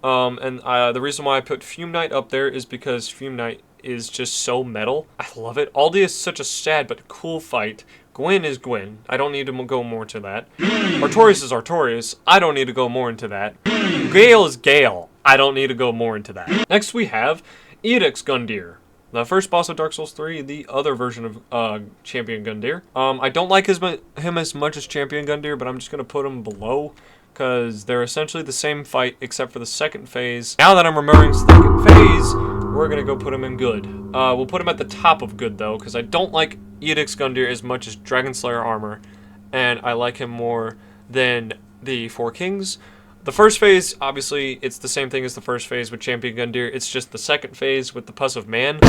Speaker 1: The reason why I put Fume Knight up there is because Fume Knight is just so metal. I love it. Aldi is such a sad but cool fight. Gwyn is Gwyn. I don't need to go more to that. Artorias is Artorias. I don't need to go more into that. Gale is Gale. I don't need to go more into that. Next we have Edic's Gundyr. The first boss of Dark Souls 3, the other version of Champion Gundyr. I don't like him as much as Champion Gundyr, but I'm just going to put him below, because they're essentially the same fight except for the second phase. Now that I'm remembering second phase, we're going to go put him in good. We'll put him at the top of good, though, because I don't like Edic's Gundyr as much as Dragon Slayer armor, and I like him more than the Four Kings. The first phase, obviously, it's the same thing as the first phase with Champion Gundyr. It's just the second phase with the Pus of Man. That's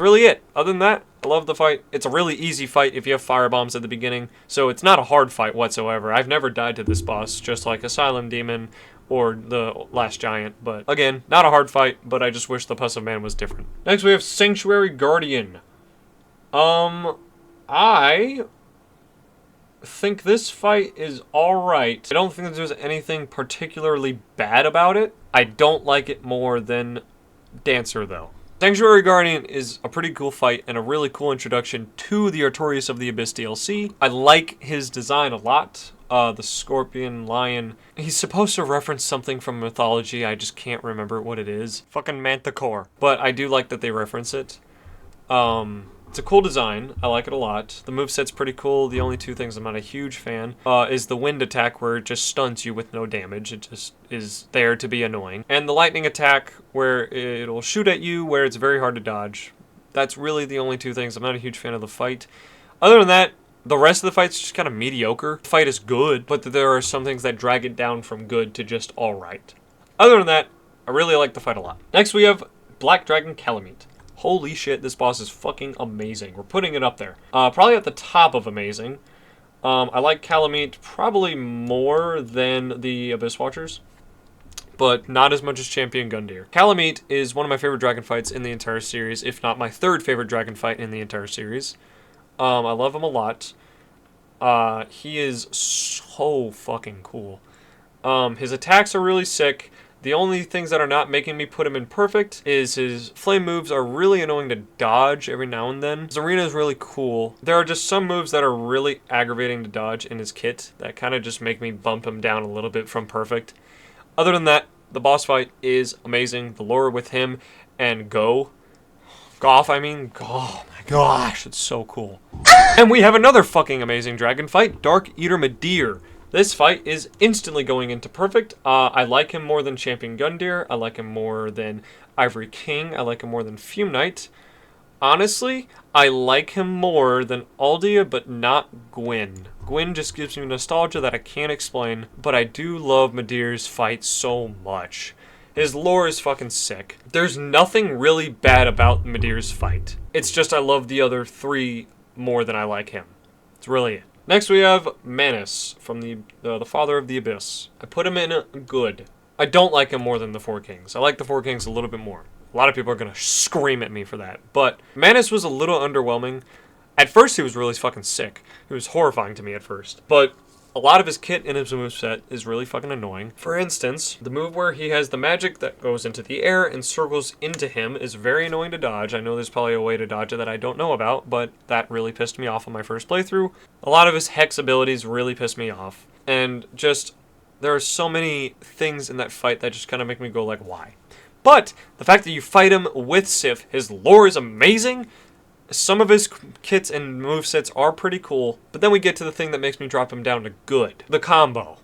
Speaker 1: really it. Other than that, I love the fight. It's a really easy fight if you have firebombs at the beginning, so it's not a hard fight whatsoever. I've never died to this boss, just like Asylum Demon or the Last Giant. But again, not a hard fight, but I just wish the Pus of Man was different. Next, we have Sanctuary Guardian. I think this fight is alright. I don't think that there's anything particularly bad about it. I don't like it more than Dancer, though. Sanctuary Guardian is a pretty cool fight and a really cool introduction to the Artorias of the Abyss DLC. I like his design a lot. The scorpion lion. He's supposed to reference something from mythology. I just can't remember what it is. Fucking Manticore. But I do like that they reference it. It's a cool design. I like it a lot. The moveset's pretty cool. The only two things I'm not a huge fan is the wind attack, where it just stuns you with no damage. It just is there to be annoying. And the lightning attack, where it'll shoot at you, where it's very hard to dodge. That's really the only two things. I'm not a huge fan of the fight. Other than that, the rest of the fight's just kind of mediocre. The fight is good, but there are some things that drag it down from good to just alright. Other than that, I really like the fight a lot. Next we have Black Dragon Kalameet. Holy shit, this boss is fucking amazing. We're putting it up there. Probably at the top of amazing. I like Kalameet probably more than the Abyss Watchers, but not as much as Champion Gundyr. Kalameet is one of my favorite dragon fights in the entire series, if not my third favorite dragon fight in the entire series. I love him a lot. He is so fucking cool. His attacks are really sick. The only things that are not making me put him in perfect is his flame moves are really annoying to dodge every now and then. His arena is really cool. There are just some moves that are really aggravating to dodge in his kit that kind of just make me bump him down a little bit from perfect. Other than that, the boss fight is amazing. The lore with him and Goff, oh my gosh, it's so cool. And we have another fucking amazing dragon fight, Dark Eater Midir. This fight is instantly going into perfect. I like him more than Champion Gundyr. I like him more than Ivory King. I like him more than Fume Knight. honestly, I like him more than Aldia, but not Gwyn. Gwyn just gives me nostalgia that I can't explain, but I do love Midir's fight so much. His lore is fucking sick. There's nothing really bad about Midir's fight. It's just I love the other 3 more than I like him. That's really it. Next we have Manus from the Father of the Abyss. I put him in good. I don't like him more than the 4 Kings. I like the 4 Kings a little bit more. A lot of people are gonna scream at me for that, but Manus was a little underwhelming. At first he was really fucking sick. He was horrifying to me at first, but a lot of his kit in his moveset is really fucking annoying. For instance, the move where he has the magic that goes into the air and circles into him is very annoying to dodge. I know there's probably a way to dodge it that I don't know about, but that really pissed me off on my first playthrough. A lot of his Hex abilities really pissed me off. And just, there are so many things in that fight that just kind of make me go like, why? But the fact that you fight him with Sif, his lore is amazing. Some of his kits and movesets are pretty cool, but then we get to the thing that makes me drop him down to good. The combo.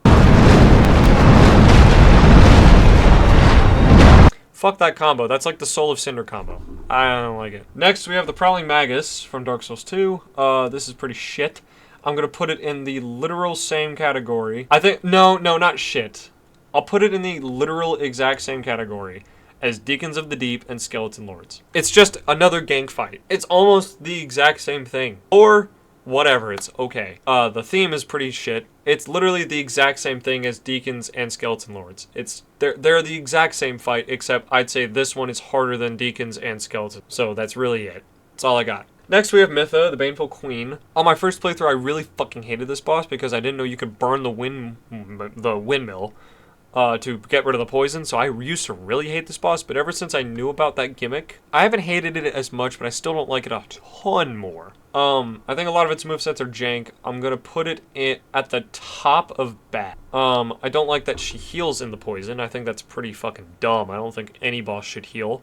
Speaker 1: Fuck that combo. That's like the Soul of Cinder combo. I don't like it. Next, we have the Prowling Magus from Dark Souls 2. This is pretty shit. I'm gonna put it in the literal same category. I think, no, not shit. I'll put it in the literal exact same category as Deacons of the Deep and Skeleton Lords. It's just another gank fight. It's almost the exact same thing. Or whatever, it's okay. The theme is pretty shit. It's literally the exact same thing as Deacons and Skeleton Lords. They're the exact same fight, except I'd say this one is harder than Deacons and Skeletons. So that's really it. That's all I got. Next we have Mytha, the Baneful Queen. On my first playthrough, I really fucking hated this boss because I didn't know you could burn the windmill to get rid of the poison, so I used to really hate this boss, but ever since I knew about that gimmick, I haven't hated it as much, but I still don't like it a ton more. I think a lot of its movesets are jank. I'm gonna put it at the top of bad. I don't like that she heals in the poison. I think that's pretty fucking dumb. I don't think any boss should heal.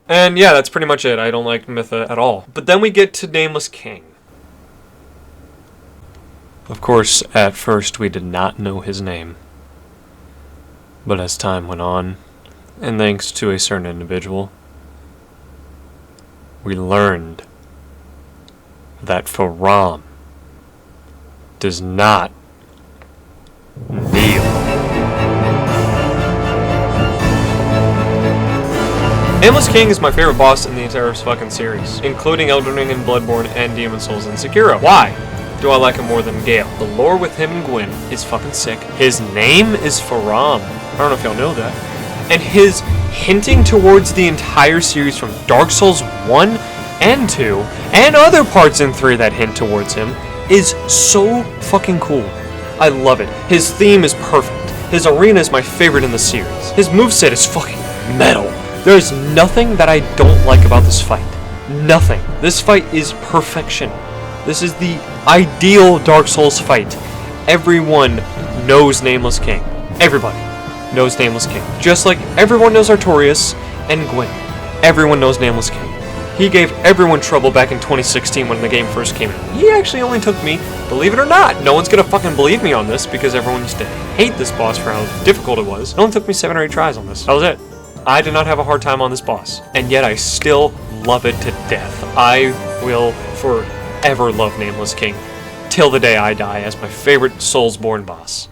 Speaker 1: And yeah, that's pretty much it. I don't like Mytha at all. But then we get to Nameless King. Of course, at first we did not know his name. But as time went on, and thanks to a certain individual, we learned that Faram does not kneel. Nameless King is my favorite boss in the entire fucking series, including Elden Ring and Bloodborne and Demon's Souls and Sekiro. Why do I like him more than Gale? The lore with him and Gwyn is fucking sick. His name is Faram. I don't know if y'all know that. And his hinting towards the entire series from Dark Souls 1 and 2, and other parts in 3 that hint towards him, is so fucking cool. I love it. His theme is perfect. His arena is my favorite in the series. His moveset is fucking metal. There's nothing that I don't like about this fight. Nothing. This fight is perfection. This is the ideal Dark Souls fight. Everyone knows Nameless King. Everybody knows Nameless King. Just like everyone knows Artorias and Gwyn. Everyone knows Nameless King. He gave everyone trouble back in 2016 when the game first came out. He actually only took me, believe it or not, no one's gonna fucking believe me on this because everyone used to hate this boss for how difficult it was. It only took me 7 or 8 tries on this. That was it. I did not have a hard time on this boss. And yet I still love it to death. I will forever love Nameless King till the day I die as my favorite Soulsborne boss.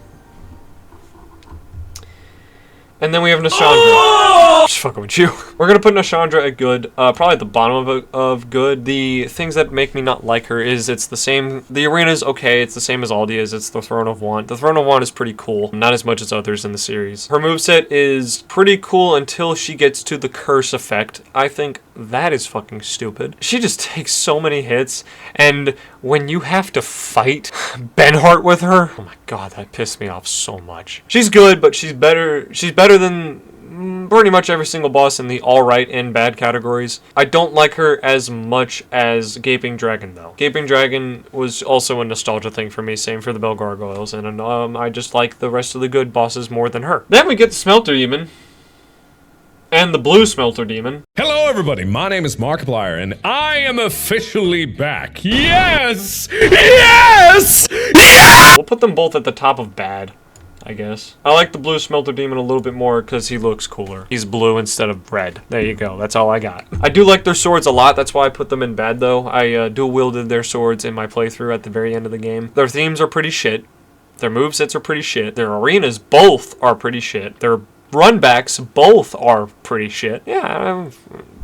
Speaker 1: And then we have Nashandra. Just fucking with you. We're gonna put Nashandra at good, probably at the bottom of good. The things that make me not like her is it's the same. The arena's okay. It's the same as Aldia's. It's the Throne of Want. The Throne of Want is pretty cool. Not as much as others in the series. Her moveset is pretty cool until she gets to the curse effect. I think that is fucking stupid. She just takes so many hits, and when you have to fight Benhart with her, oh my god, that pissed me off so much. She's good, but she's better than pretty much every single boss in the alright and bad categories. I don't like her as much as Gaping Dragon, though. Gaping Dragon was also a nostalgia thing for me, same for the Bell Gargoyles, and I just like the rest of the good bosses more than her. Then we get the Smelter Demon. And the Blue Smelter Demon.
Speaker 7: Hello everybody, my name is Markiplier, and I am officially back. Yes! Yes!
Speaker 1: We'll put them both at the top of bad. I guess. I like the blue Smelter Demon a little bit more because he looks cooler. He's blue instead of red. There you go. That's all I got. I do like their swords a lot. That's why I put them in bad, though. I dual wielded their swords in my playthrough at the very end of the game. Their themes are pretty shit. Their movesets are pretty shit. Their arenas both are pretty shit. Their runbacks both are pretty shit. Yeah,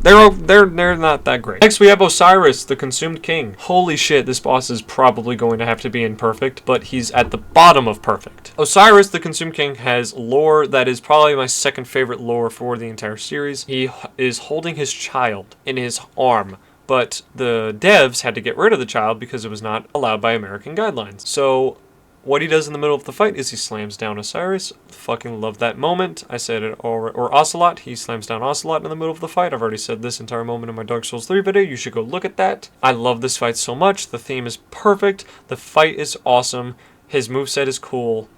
Speaker 1: they're not that great. Next we have Osiris, the Consumed King. Holy shit, this boss is probably going to have to be imperfect, but he's at the bottom of perfect. Osiris, the Consumed King, has lore that is probably my second favorite lore for the entire series. He is holding his child in his arm, but the devs had to get rid of the child because it was not allowed by American guidelines. So what he does in the middle of the fight is he slams down Osiris. Fucking love that moment. I said it, or Ocelot. He slams down Ocelot in the middle of the fight. I've already said this entire moment in my Dark Souls 3 video. You should go look at that. I love this fight so much. The theme is perfect. The fight is awesome. His moveset is cool.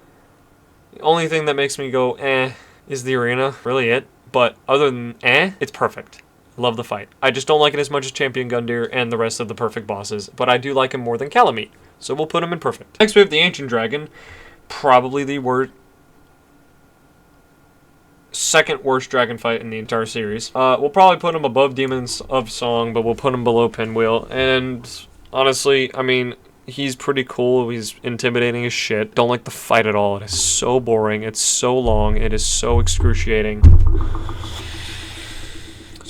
Speaker 1: The only thing that makes me go, eh, is the arena. Really it. But other than eh, it's perfect. Love the fight. I just don't like it as much as Champion Gundyr and the rest of the perfect bosses, but I do like him more than Kalameet. So we'll put him in perfect. Next we have the Ancient Dragon. Probably the second worst dragon fight in the entire series. We'll probably put him above Demons of Song, but we'll put him below Pinwheel. And honestly, I mean, he's pretty cool. He's intimidating as shit. Don't like the fight at all. It is so boring. It's so long. It is so excruciating.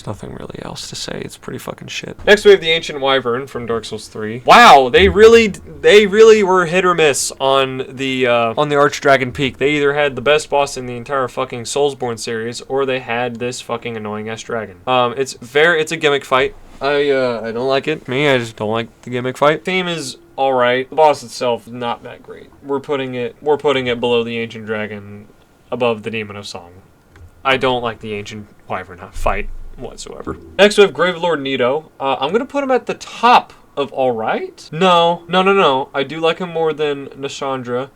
Speaker 1: Nothing really else to say. It's pretty fucking shit. Next we have the Ancient Wyvern from Dark Souls 3. Wow, they really were hit or miss on the Archdragon Peak. They either had the best boss in the entire fucking Soulsborne series, or they had this fucking annoying ass dragon. It's a gimmick fight. I don't like it. I just don't like the gimmick fight. Theme is alright. The boss itself is not that great. We're putting it below the Ancient Dragon, above the Demon of Song. I don't like the Ancient Wyvern fight whatsoever. Next we have Gravelord Nito. I'm gonna put him at the top of alright. No. I do like him more than Nashandra.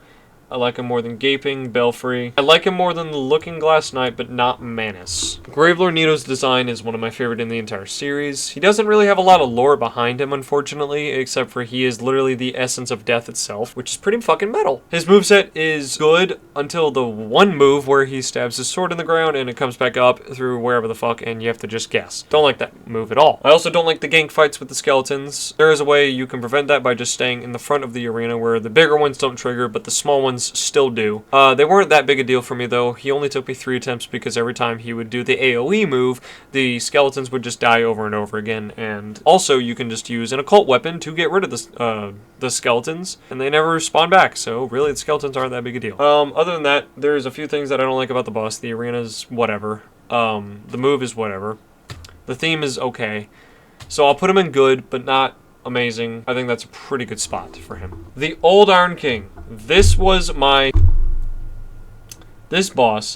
Speaker 1: I like him more than Gaping Belfry. I like him more than the Looking Glass Knight, but not Manus. Gravelord Nito's design is one of my favorite in the entire series. He doesn't really have a lot of lore behind him, unfortunately, except for he is literally the essence of death itself, which is pretty fucking metal. His moveset is good until the one move where he stabs his sword in the ground and it comes back up through wherever the fuck, and you have to just guess. Don't like that move at all. I also don't like the gank fights with the skeletons. There is a way you can prevent that by just staying in the front of the arena where the bigger ones don't trigger, but the small ones still do. They weren't that big a deal for me though. He only took me 3 attempts because every time he would do the AoE move, the skeletons would just die over and over again. And also you can just use an occult weapon to get rid of the skeletons, and they never spawn back. So really the skeletons aren't that big a deal. Other than that, there's a few things that I don't like about the boss. The arena's whatever. The move is whatever. The theme is okay. So I'll put him in good, but not amazing. I think that's a pretty good spot for him. The Old Iron King. This boss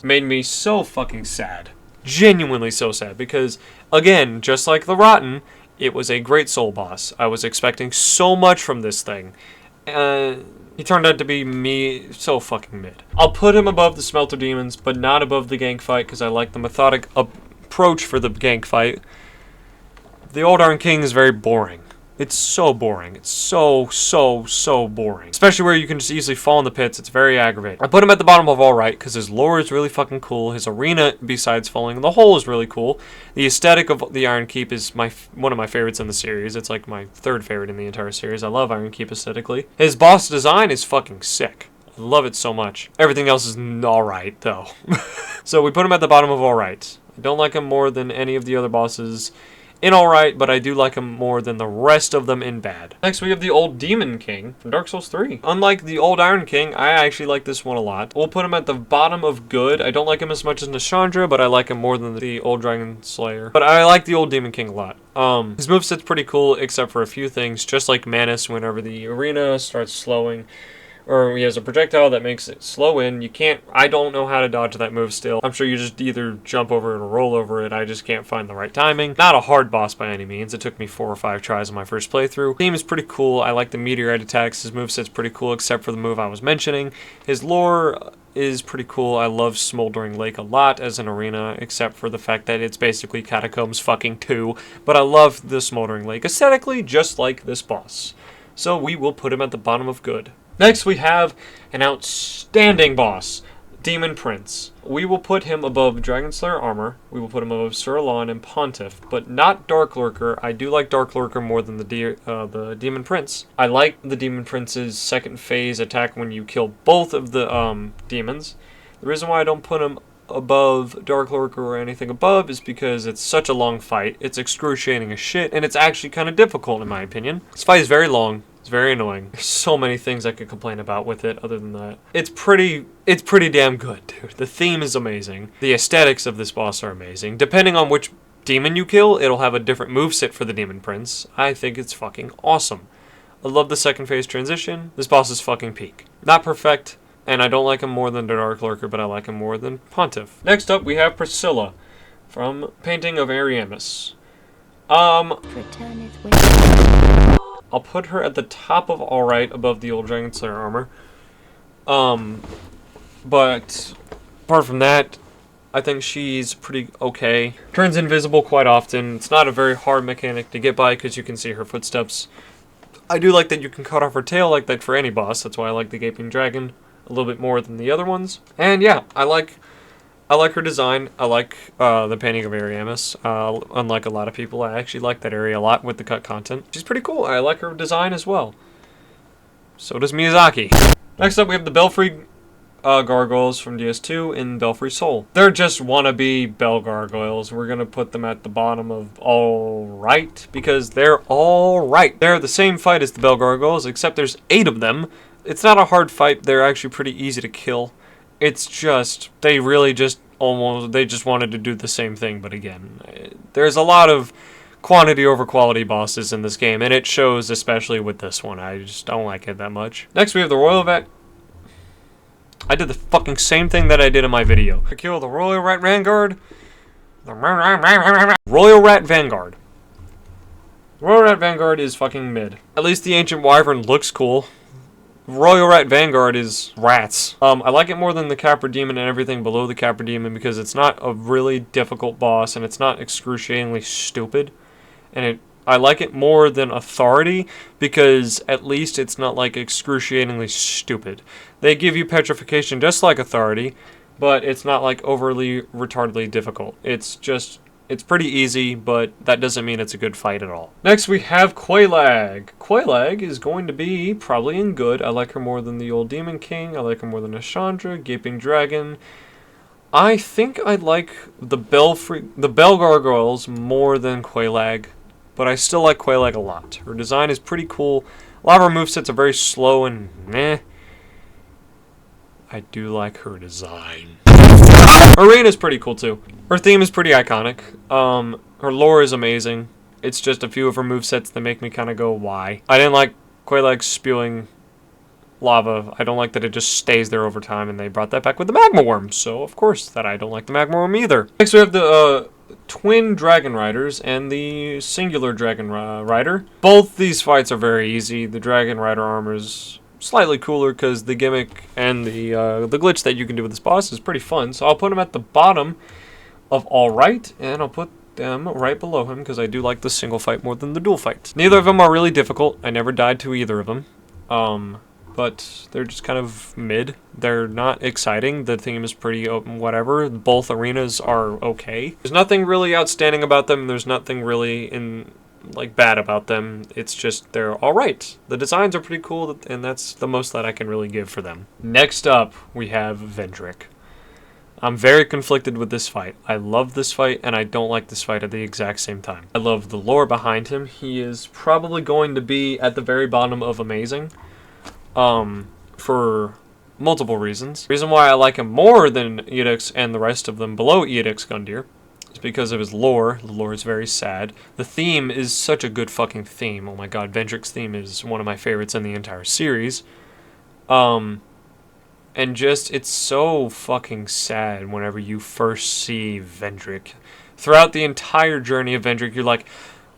Speaker 1: made me so fucking sad. Genuinely so sad, because again, just like the Rotten, it was a great soul boss. I was expecting so much from this thing. He turned out to be so fucking mid. I'll put him above the Smelter Demons, but not above the gank fight, because I like the methodic approach for the gank fight. The Old Iron King is very boring. It's so boring. It's so boring. Especially where you can just easily fall in the pits. It's very aggravating. I put him at the bottom of alright because his lore is really fucking cool. His arena, besides falling in the hole, is really cool. The aesthetic of the Iron Keep is one of my favorites in the series. It's like my 3rd favorite in the entire series. I love Iron Keep aesthetically. His boss design is fucking sick. I love it so much. Everything else is alright, though. So we put him at the bottom of alright. I don't like him more than any of the other bosses in alright, but I do like him more than the rest of them in bad. Next we have the Old Demon King from Dark Souls 3. Unlike the Old Iron King, I actually like this one a lot. We'll put him at the bottom of good. I don't like him as much as Nashandra, but I like him more than the Old Dragon Slayer. But I like the Old Demon King a lot. His moveset's pretty cool, except for a few things. Just like Manus, whenever the arena starts slowing, or he has a projectile that makes it slow in, I don't know how to dodge that move still. I'm sure you just either jump over it or roll over it. I just can't find the right timing. Not a hard boss by any means. It took me 4 or 5 tries on my first playthrough. Theme is pretty cool. I like the meteorite attacks. His moveset's pretty cool, except for the move I was mentioning. His lore is pretty cool. I love Smoldering Lake a lot as an arena, except for the fact that it's basically Catacombs fucking 2. But I love the Smoldering Lake aesthetically, just like this boss. So we will put him at the bottom of good. Next we have an outstanding boss. Demon Prince. We will put him above Dragon Slayer Armor. We will put him above Sir Alon and Pontiff, but not Dark Lurker. I do like Dark Lurker more than the Demon Prince. I like the Demon Prince's second phase attack when you kill both of the demons. The reason why I don't put him above Dark Lurker or anything above is because it's such a long fight. It's excruciating as shit, and it's actually kind of difficult in my opinion. This fight is very long. It's very annoying. There's so many things I could complain about with it other than that. It's pretty damn good, dude. The theme is amazing. The aesthetics of this boss are amazing. Depending on which demon you kill, it'll have a different moveset for the Demon Prince. I think it's fucking awesome. I love the second phase transition. This boss is fucking peak. Not perfect, and I don't like him more than the Dark Lurker, but I like him more than Pontiff. Next up, we have Priscilla from Painting of Ariamis. I'll put her at the top of alright above the old Dragon Slayer armor. But apart from that, I think she's pretty okay. Turns invisible quite often. It's not a very hard mechanic to get by because you can see her footsteps. I do like that you can cut off her tail like that for any boss. That's why I like the Gaping Dragon a little bit more than the other ones. And yeah, I like her design. I like the Painting of Ariamis. Unlike a lot of people, I actually like that area a lot with the cut content. She's pretty cool. I like her design as well. So does Miyazaki. Next up, we have the Belfry Gargoyles from DS2 in Belfry Soul. They're just wannabe Bell Gargoyles. We're going to put them at the bottom of alright because they're alright. They're the same fight as the Bell Gargoyles, except there's 8 of them. It's not a hard fight. They're actually pretty easy to kill. It's just, they just wanted to do the same thing, but again, there's a lot of quantity over quality bosses in this game, and it shows especially with this one. I just don't like it that much. Next, we have the Royal Rat. I did the fucking same thing that I did in my video. I kill the Royal Rat Vanguard. Royal Rat Vanguard. Royal Rat Vanguard is fucking mid. At least the Ancient Wyvern looks cool. Royal Rat Vanguard is rats. I like it more than the Capra Demon and everything below the Capra Demon because it's not a really difficult boss and it's not excruciatingly stupid. And I like it more than Authority because at least it's not like excruciatingly stupid. They give you petrification just like Authority, but it's not like overly retardedly difficult. It's pretty easy, but that doesn't mean it's a good fight at all. Next, we have Quelaag. Quelaag is going to be probably in good. I like her more than the old Demon King. I like her more than Ashandra, Gaping Dragon. I think I like the Bell Gargoyles more than Quelaag, but I still like Quelaag a lot. Her design is pretty cool. A lot of her movesets are very slow and meh. I do like her design. Arena's pretty cool too. Her theme is pretty iconic. Her lore is amazing. It's just a few of her movesets that make me kind of go, why? I didn't like Quelaag spewing lava. I don't like that it just stays there over time, and they brought that back with the Magma Worm. So, of course, that I don't like the Magma Worm either. Next, we have the Twin Dragon Riders and the Singular Dragon Rider. Both these fights are very easy. The Dragon Rider armor is slightly cooler because the gimmick and the glitch that you can do with this boss is pretty fun. So I'll put him at the bottom of alright, and I'll put them right below him because I do like the single fight more than the dual fight. Neither of them are really difficult. I never died to either of them. But they're just kind of mid. They're not exciting. The theme is pretty open, whatever. Both arenas are okay. There's nothing really outstanding about them. There's nothing really bad about them. It's just they're alright. The designs are pretty cool, and that's the most that I can really give for them. Next up, we have Vendrick. I'm very conflicted with this fight. I love this fight, and I don't like this fight at the exact same time. I love the lore behind him. He is probably going to be at the very bottom of amazing. For multiple reasons. The reason why I like him more than Edix and the rest of them below Edix Gundyr is because of his lore. The lore is very sad. The theme is such a good fucking theme. Oh my god, Vendrick's theme is one of my favorites in the entire series. And just, it's so fucking sad whenever you first see Vendrick. Throughout the entire journey of Vendrick, you're like,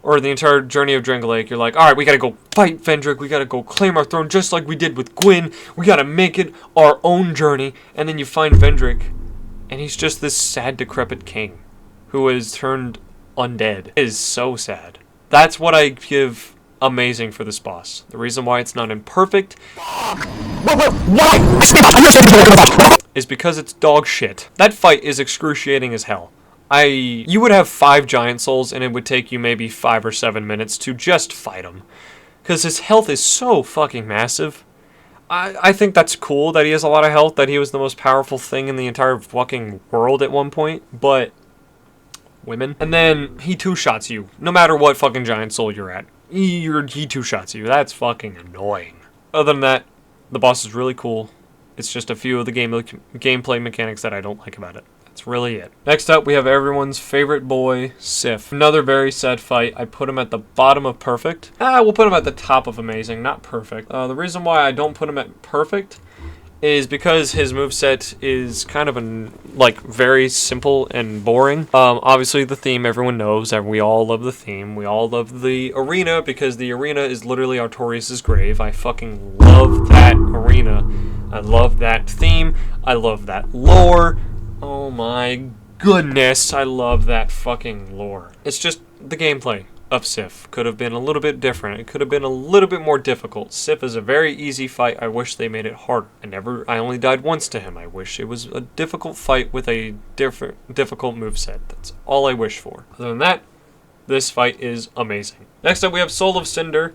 Speaker 1: or the entire journey of Drangleic, you're like, alright, we gotta go fight Vendrick, we gotta go claim our throne just like we did with Gwyn, we gotta make it our own journey, and then you find Vendrick, and he's just this sad, decrepit king, who has turned undead. It is so sad. That's what I give amazing for this boss. The reason why it's not imperfect... is because it's dog shit. That fight is excruciating as hell. You would have 5 giant souls and it would take you maybe 5 or 7 minutes to just fight him. Because his health is so fucking massive. I think that's cool that he has a lot of health, that he was the most powerful thing in the entire fucking world at one point, but women. And then he two-shots you, no matter what fucking giant soul you're at. He two-shots you. That's fucking annoying. Other than that, the boss is really cool. It's just a few of the gameplay mechanics that I don't like about it. That's really it. Next up, we have everyone's favorite boy, Sif. Another very sad fight. I put him at the bottom of perfect. We'll put him at the top of amazing, not perfect. The reason why I don't put him at perfect is because his moveset is kind of very simple and boring. Obviously the theme everyone knows, and we all love the theme. We all love the arena because the arena is literally Artorias' grave. I fucking love that arena. I love that theme. I love that lore. Oh my goodness, I love that fucking lore. It's just the gameplay of Sif could have been a little bit different. It could have been a little bit more difficult. Sif is a very easy fight. I wish they made it harder. I only died once to him. I wish it was a difficult fight with a difficult moveset. That's all I wish for. Other than that, this fight is amazing. Next up we have Soul of Cinder.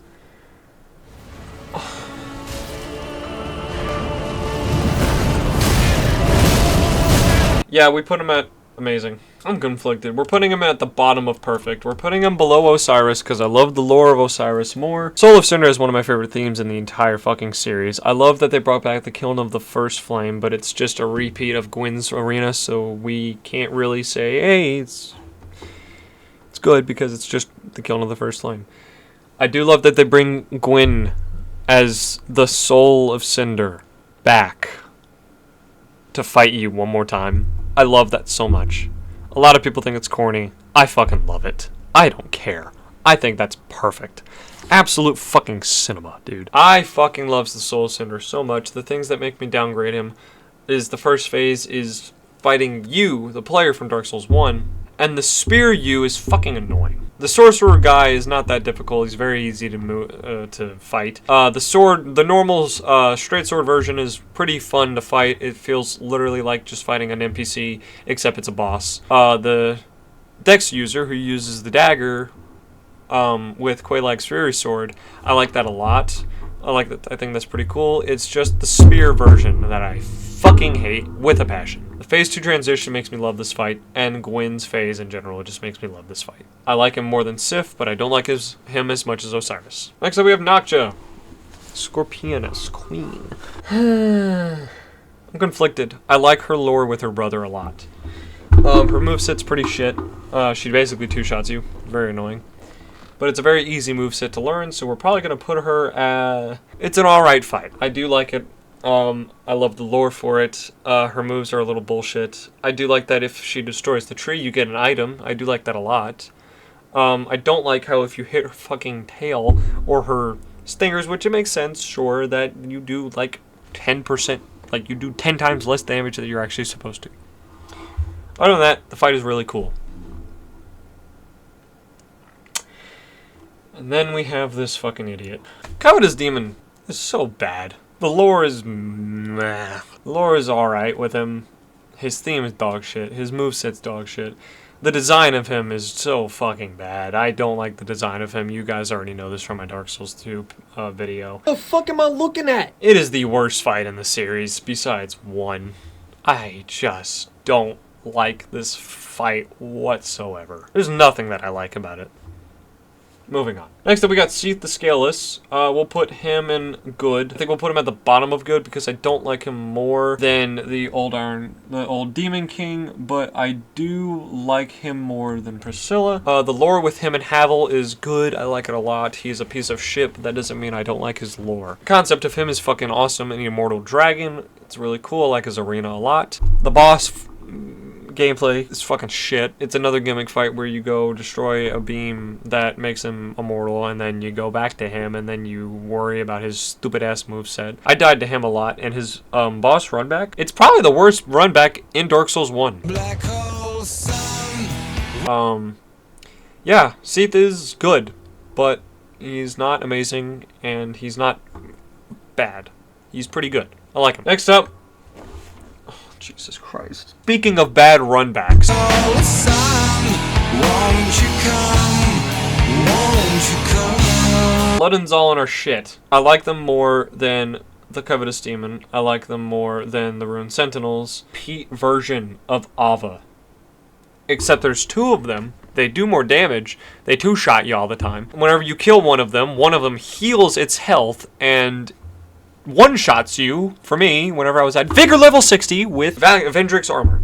Speaker 1: Yeah, we put him at amazing. I'm conflicted. We're putting him at the bottom of perfect. We're putting him below Osiris because I love the lore of Osiris more. Soul of Cinder is one of my favorite themes in the entire fucking series. I love that they brought back the killing of the first flame, but it's just a repeat of Gwyn's arena, so we can't really say, hey, it's good because it's just the killing of the first flame. I do love that they bring Gwyn as the Soul of Cinder back to fight you one more time. I love that so much. A lot of people think it's corny. I fucking love it. I don't care. I think that's perfect. Absolute fucking cinema, dude. I fucking loves the Soul Cinder so much. The things that make me downgrade him is the first phase is fighting you, the player from Dark Souls 1, and the spear you is fucking annoying. The sorcerer guy is not that difficult. He's very easy to fight. The normal straight sword version is pretty fun to fight. It feels literally like just fighting an NPC, except it's a boss. The Dex user who uses the dagger with Quelaag's Fury Sword, I like that a lot. I think that's pretty cool. It's just the spear version that I fucking hate with a passion. The phase 2 transition makes me love this fight, and Gwyn's phase in general just makes me love this fight. I like him more than Sif, but I don't like him as much as Osiris. Next up we have Noctua, Scorpionus Queen. I'm conflicted. I like her lore with her brother a lot. Her moveset's pretty shit. She basically two-shots you. Very annoying. But it's a very easy moveset to learn, so we're probably going to put her it's an alright fight. I do like it. I love the lore for it. Her moves are a little bullshit. I do like that if she destroys the tree, you get an item. I do like that a lot. I don't like how if you hit her fucking tail or her stingers, which it makes sense, sure, that you do like 10%, like you do 10 times less damage than you're actually supposed to. Other than that, the fight is really cool. And then we have this fucking idiot. Covetous Demon is so bad. The lore is meh. The lore is alright with him. His theme is dog shit. His moveset's dog shit. The design of him is so fucking bad. I don't like the design of him. You guys already know this from my Dark Souls 2 video.
Speaker 2: What the fuck am I looking at?
Speaker 1: It is the worst fight in the series, besides 1. I just don't like this fight whatsoever. There's nothing that I like about it. Moving on. Next up, we got Seath the Scaleless. We'll put him in good. I think we'll put him at the bottom of good because I don't like him more than the old Demon King, but I do like him more than Priscilla. The lore with him and Havel is good. I like it a lot. He's a piece of shit, but that doesn't mean I don't like his lore. The concept of him is fucking awesome. An immortal dragon. It's really cool. I like his arena a lot. The boss gameplay is fucking shit. It's another gimmick fight where you go destroy a beam that makes him immortal, and then you go back to him, and then you worry about his stupid ass moveset. I died to him a lot, and his boss runback, it's probably the worst runback in Dark Souls 1. Black hole sun. Yeah, Seath is good, but he's not amazing, and he's not bad. He's pretty good. I like him. Next up, Jesus Christ. Speaking of bad runbacks. Blood and Zolin are shit. I like them more than the Covetous Demon. I like them more than the Rune Sentinels. Pete version of Ava. Except there's two of them. They do more damage. They two-shot you all the time. Whenever you kill one of them heals its health and one-shots you, for me, whenever I was at Vigor level 60 with Vendrick's armor.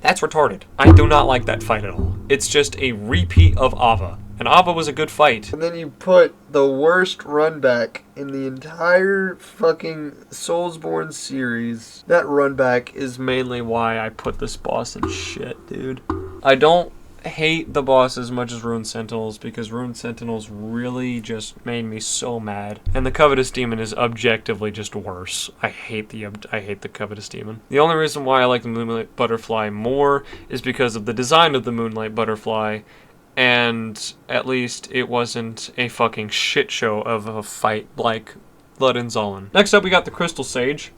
Speaker 1: That's retarded. I do not like that fight at all. It's just a repeat of Ava. And Ava was a good fight.
Speaker 8: And then you put the worst run back in the entire fucking Soulsborne series.
Speaker 1: That run back is mainly why I put this boss in shit, dude. I don't hate the boss as much as Rune Sentinels because Rune Sentinels really just made me so mad. And the Covetous Demon is objectively just worse. I hate the Covetous Demon. The only reason why I like the Moonlight Butterfly more is because of the design of the Moonlight Butterfly. And at least it wasn't a fucking shit show of a fight like Blood and Zolin. Next up we got the Crystal Sage.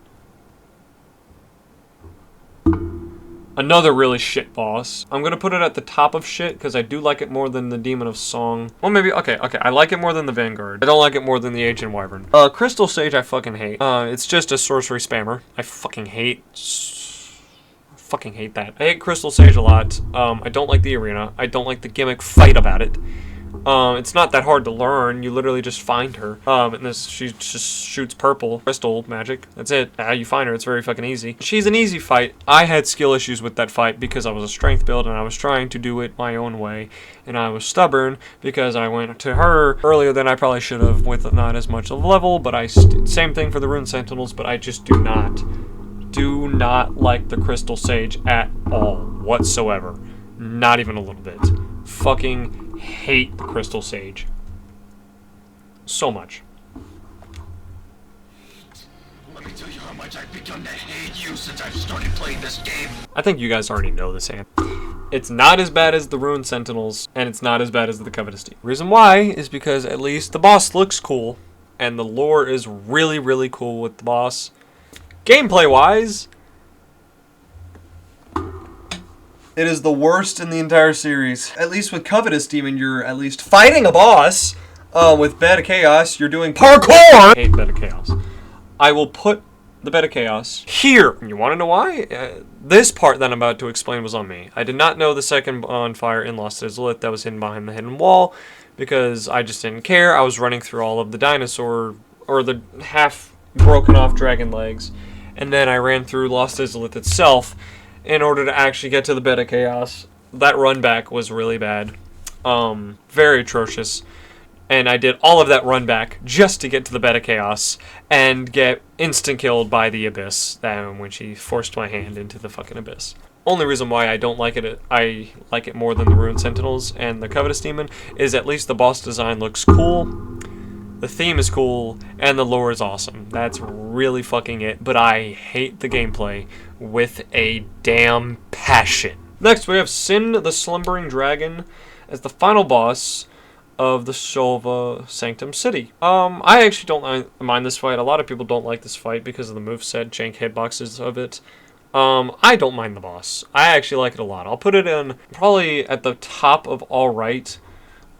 Speaker 1: Another really shit boss. I'm gonna put it at the top of shit because I do like it more than the Demon of Song. Well, maybe, okay, I like it more than the Vanguard. I don't like it more than the Ancient Wyvern. Crystal Sage I fucking hate. It's just a sorcery spammer. I fucking hate that. I hate Crystal Sage a lot. I don't like the arena. I don't like the gimmick fight about it. It's not that hard to learn. You literally just find her. And she just shoots purple crystal magic. That's it. You find her. It's very fucking easy. She's an easy fight. I had skill issues with that fight because I was a strength build and I was trying to do it my own way. And I was stubborn because I went to her earlier than I probably should have with not as much of a level. But same thing for the Rune Sentinels, but I just do not like the Crystal Sage at all whatsoever. Not even a little bit. Fucking hate the Crystal Sage. So much.
Speaker 6: Let me tell you how much I've begun to hate you since I've started playing this game.
Speaker 1: I think you guys already know this answer. It's not as bad as the Rune Sentinels, and it's not as bad as the Covetous Demon. Reason why is because at least the boss looks cool, and the lore is really, really cool with the boss. Gameplay-wise, it is the worst in the entire series. At least with Covetous Demon, you're at least fighting a boss. With Bed of Chaos, you're doing parkour! I hate Bed of Chaos. I will put the Bed of Chaos here. You want to know why? This part that I'm about to explain was on me. I did not know the second bonfire in Lost Izalith that was hidden behind the hidden wall because I just didn't care. I was running through all of the dinosaur, or the half broken off dragon legs, and then I ran through Lost Izalith itself in order to actually get to the Bed of Chaos. That run back was really bad. Very atrocious. And I did all of that run back just to get to the Bed of Chaos and get instant killed by the Abyss when she forced my hand into the fucking Abyss. Only reason why I don't like it, I like it more than the Rune Sentinels and the Covetous Demon, is at least the boss design looks cool, the theme is cool, and the lore is awesome. That's really fucking it, but I hate the gameplay with a damn passion. Next, we have Sin the Slumbering Dragon as the final boss of the Shulva Sanctum City. I actually don't mind this fight. A lot of people don't like this fight because of the moveset, jank hitboxes of it. I don't mind the boss. I actually like it a lot. I'll put it in probably at the top of alright.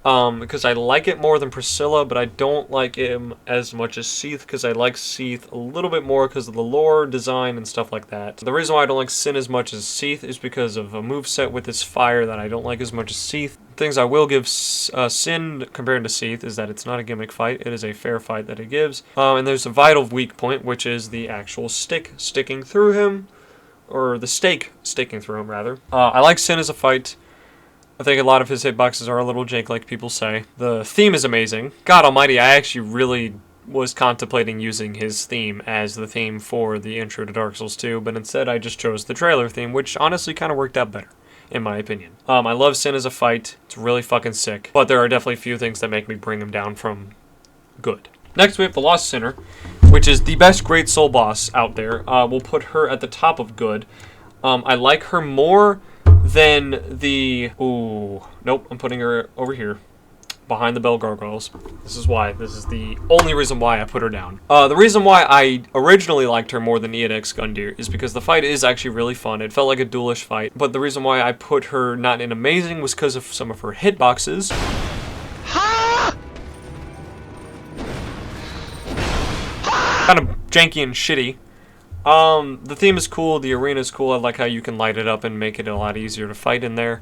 Speaker 1: Because I like it more than Priscilla, but I don't like him as much as Seath, because I like Seath a little bit more because of the lore, design, and stuff like that. The reason why I don't like Sin as much as Seath is because of a moveset with his fire that I don't like as much as Seath. Things I will give Sin compared to Seath is that it's not a gimmick fight, it is a fair fight that it gives. And there's a vital weak point, which is the actual stick sticking through him, or the stake sticking through him, rather. I like Sin as a fight. I think a lot of his hitboxes are a little jank, like people say. The theme is amazing. God almighty, I actually really was contemplating using his theme as the theme for the intro to Dark Souls 2, but instead I just chose the trailer theme, which honestly kind of worked out better, in my opinion. I love Sin as a fight. It's really fucking sick, but there are definitely a few things that make me bring him down from good. Next, we have the Lost Sinner, which is the best Great Soul boss out there. We'll put her at the top of good. I like her more than the... Ooh, nope, I'm putting her over here. behind the Bell Gargoyles. This is why. This is the only reason why I put her down. The reason why I originally liked her more than ENX Gundyr is because the fight is actually really fun. It felt like a duelish fight. But the reason why I put her not in amazing was because of some of her hitboxes. Kind of janky and shitty. The theme is cool, the arena is cool. I like how you can light it up and make it a lot easier to fight in there.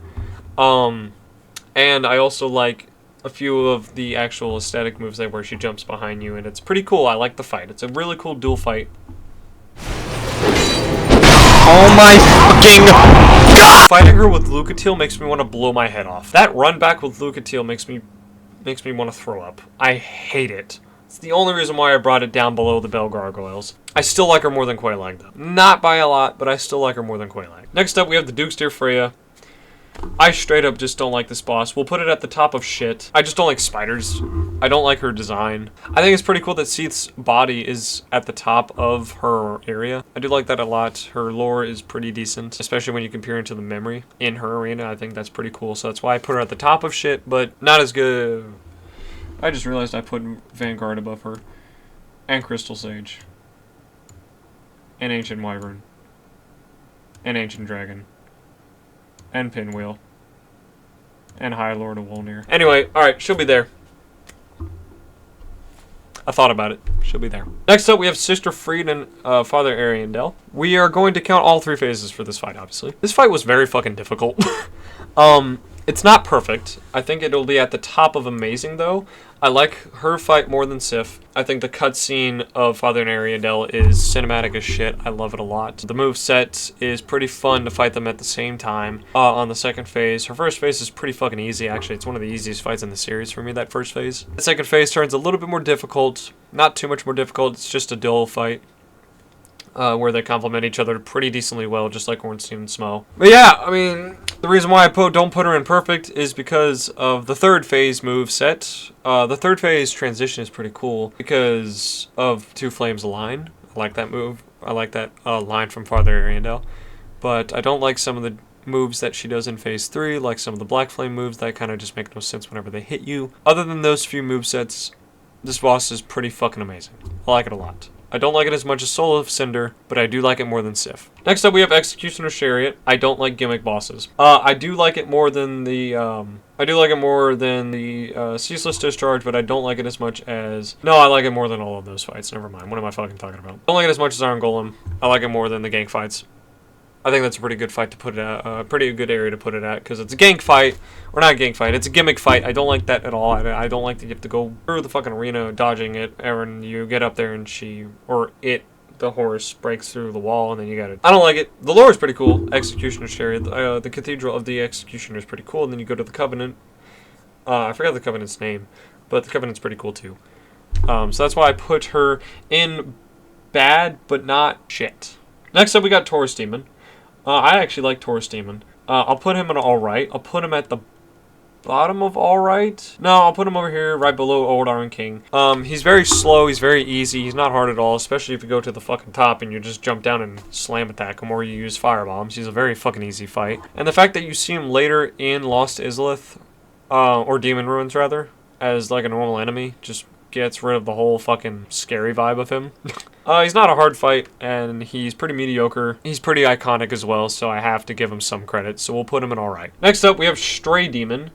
Speaker 1: And I also like a few of the actual aesthetic moves there where she jumps behind you, and it's pretty cool. I like the fight. It's a really cool duel fight.
Speaker 3: Oh my fucking god!
Speaker 1: Fighting her with Lucatiel makes me want to blow my head off. That run back with Lucatiel makes me want to throw up. I hate it. It's the only reason why I brought it down below the Bell Gargoyles. I still like her more than Quelaag though. Not by a lot, but I still like her more than Quelaag. Next up we have the Duke's Freya. I straight up just don't like this boss. We'll put it at the top of shit. I just don't like spiders. I don't like her design. I think it's pretty cool that Seath's body is at the top of her area. I do like that a lot. Her lore is pretty decent, especially when you compare it to the memory in her arena. I think that's pretty cool. So that's why I put her at the top of shit, but not as good. I just realized I put Vanguard above her. And Crystal Sage. And Ancient Wyvern. And Ancient Dragon. And Pinwheel. And High Lord of Wolnir. Anyway, alright, she'll be there. I thought about it. She'll be there. Next up, we have Sister Fried and Father Ariandel. We are going to count all 3 phases for this fight, obviously. This fight was very fucking difficult. It's not perfect. I think it'll be at the top of amazing, though. I like her fight more than Sif. I think the cutscene of Father and Ariandel is cinematic as shit. I love it a lot. The moveset is pretty fun to fight them at the same time. On the second phase, her first phase is pretty fucking easy, actually. It's one of the easiest fights in the series for me, that first phase. The second phase turns a little bit more difficult. Not too much more difficult. It's just a duel fight. Where they complement each other pretty decently well, just like Ornstein and Smo. But yeah, I mean, the reason why I don't put her in perfect is because of the third phase move set. The third phase transition is pretty cool because of Two Flames Line. I like that move. I like that line from Father Ariandel. But I don't like some of the moves that she does in phase 3, like some of the Black Flame moves that kind of just make no sense whenever they hit you. Other than those few movesets, this boss is pretty fucking amazing. I like it a lot. I don't like it as much as Soul of Cinder, but I do like it more than Sif. Next up, we have Executioner's Chariot. I don't like gimmick bosses. I do like it more than the Ceaseless Discharge, but I don't like it as much as... No, I like it more than all of those fights. Never mind. What am I fucking talking about? I don't like it as much as Iron Golem. I like it more than the gank fights. I think that's a pretty good fight to put it at, a pretty good area to put it at, because it's a gank fight, or not a gank fight, it's a gimmick fight. I don't like that at all. I don't like that you have to go through the fucking arena dodging it, and you get up there and the horse breaks through the wall, and then you gotta... I don't like it. The lore is pretty cool. Executioner's Chariot, the Cathedral of the Executioner is pretty cool, and then you go to the Covenant. I forgot the Covenant's name, but the Covenant's pretty cool too. So that's why I put her in bad, but not shit. Next up, we got Taurus Demon. I actually like Taurus Demon. I'll put him in alright. I'll put him at the bottom of alright. No, I'll put him over here, right below Old Iron King. He's very slow, he's very easy, he's not hard at all, especially if you go to the fucking top and you just jump down and slam attack him, or you use fire bombs. He's a very fucking easy fight. And the fact that you see him later in Lost Izalith, or Demon Ruins rather, as like a normal enemy, just gets rid of the whole fucking scary vibe of him. He's not a hard fight, and he's pretty mediocre. He's pretty iconic as well, so I have to give him some credit, so we'll put him in alright. Next up, we have Stray Demon.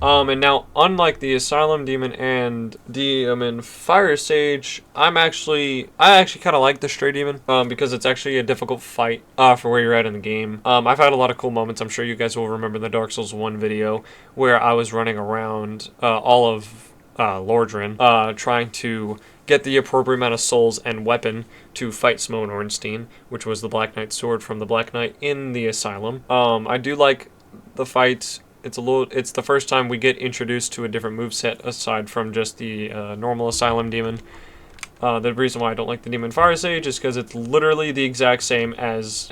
Speaker 1: And now, unlike the Asylum Demon and Demon Fire Sage, I actually kind of like the Stray Demon, because it's actually a difficult fight, for where you're at in the game. I've had a lot of cool moments. I'm sure you guys will remember the Dark Souls 1 video, where I was running around, all of Lordran, trying to get the appropriate amount of souls and weapon to fight Smo and Ornstein, which was the Black Knight sword from the Black Knight in the Asylum. I do like the fight. It's the first time we get introduced to a different moveset aside from just the normal Asylum Demon. The reason why I don't like the Demon Fire Sage is because it's literally the exact same as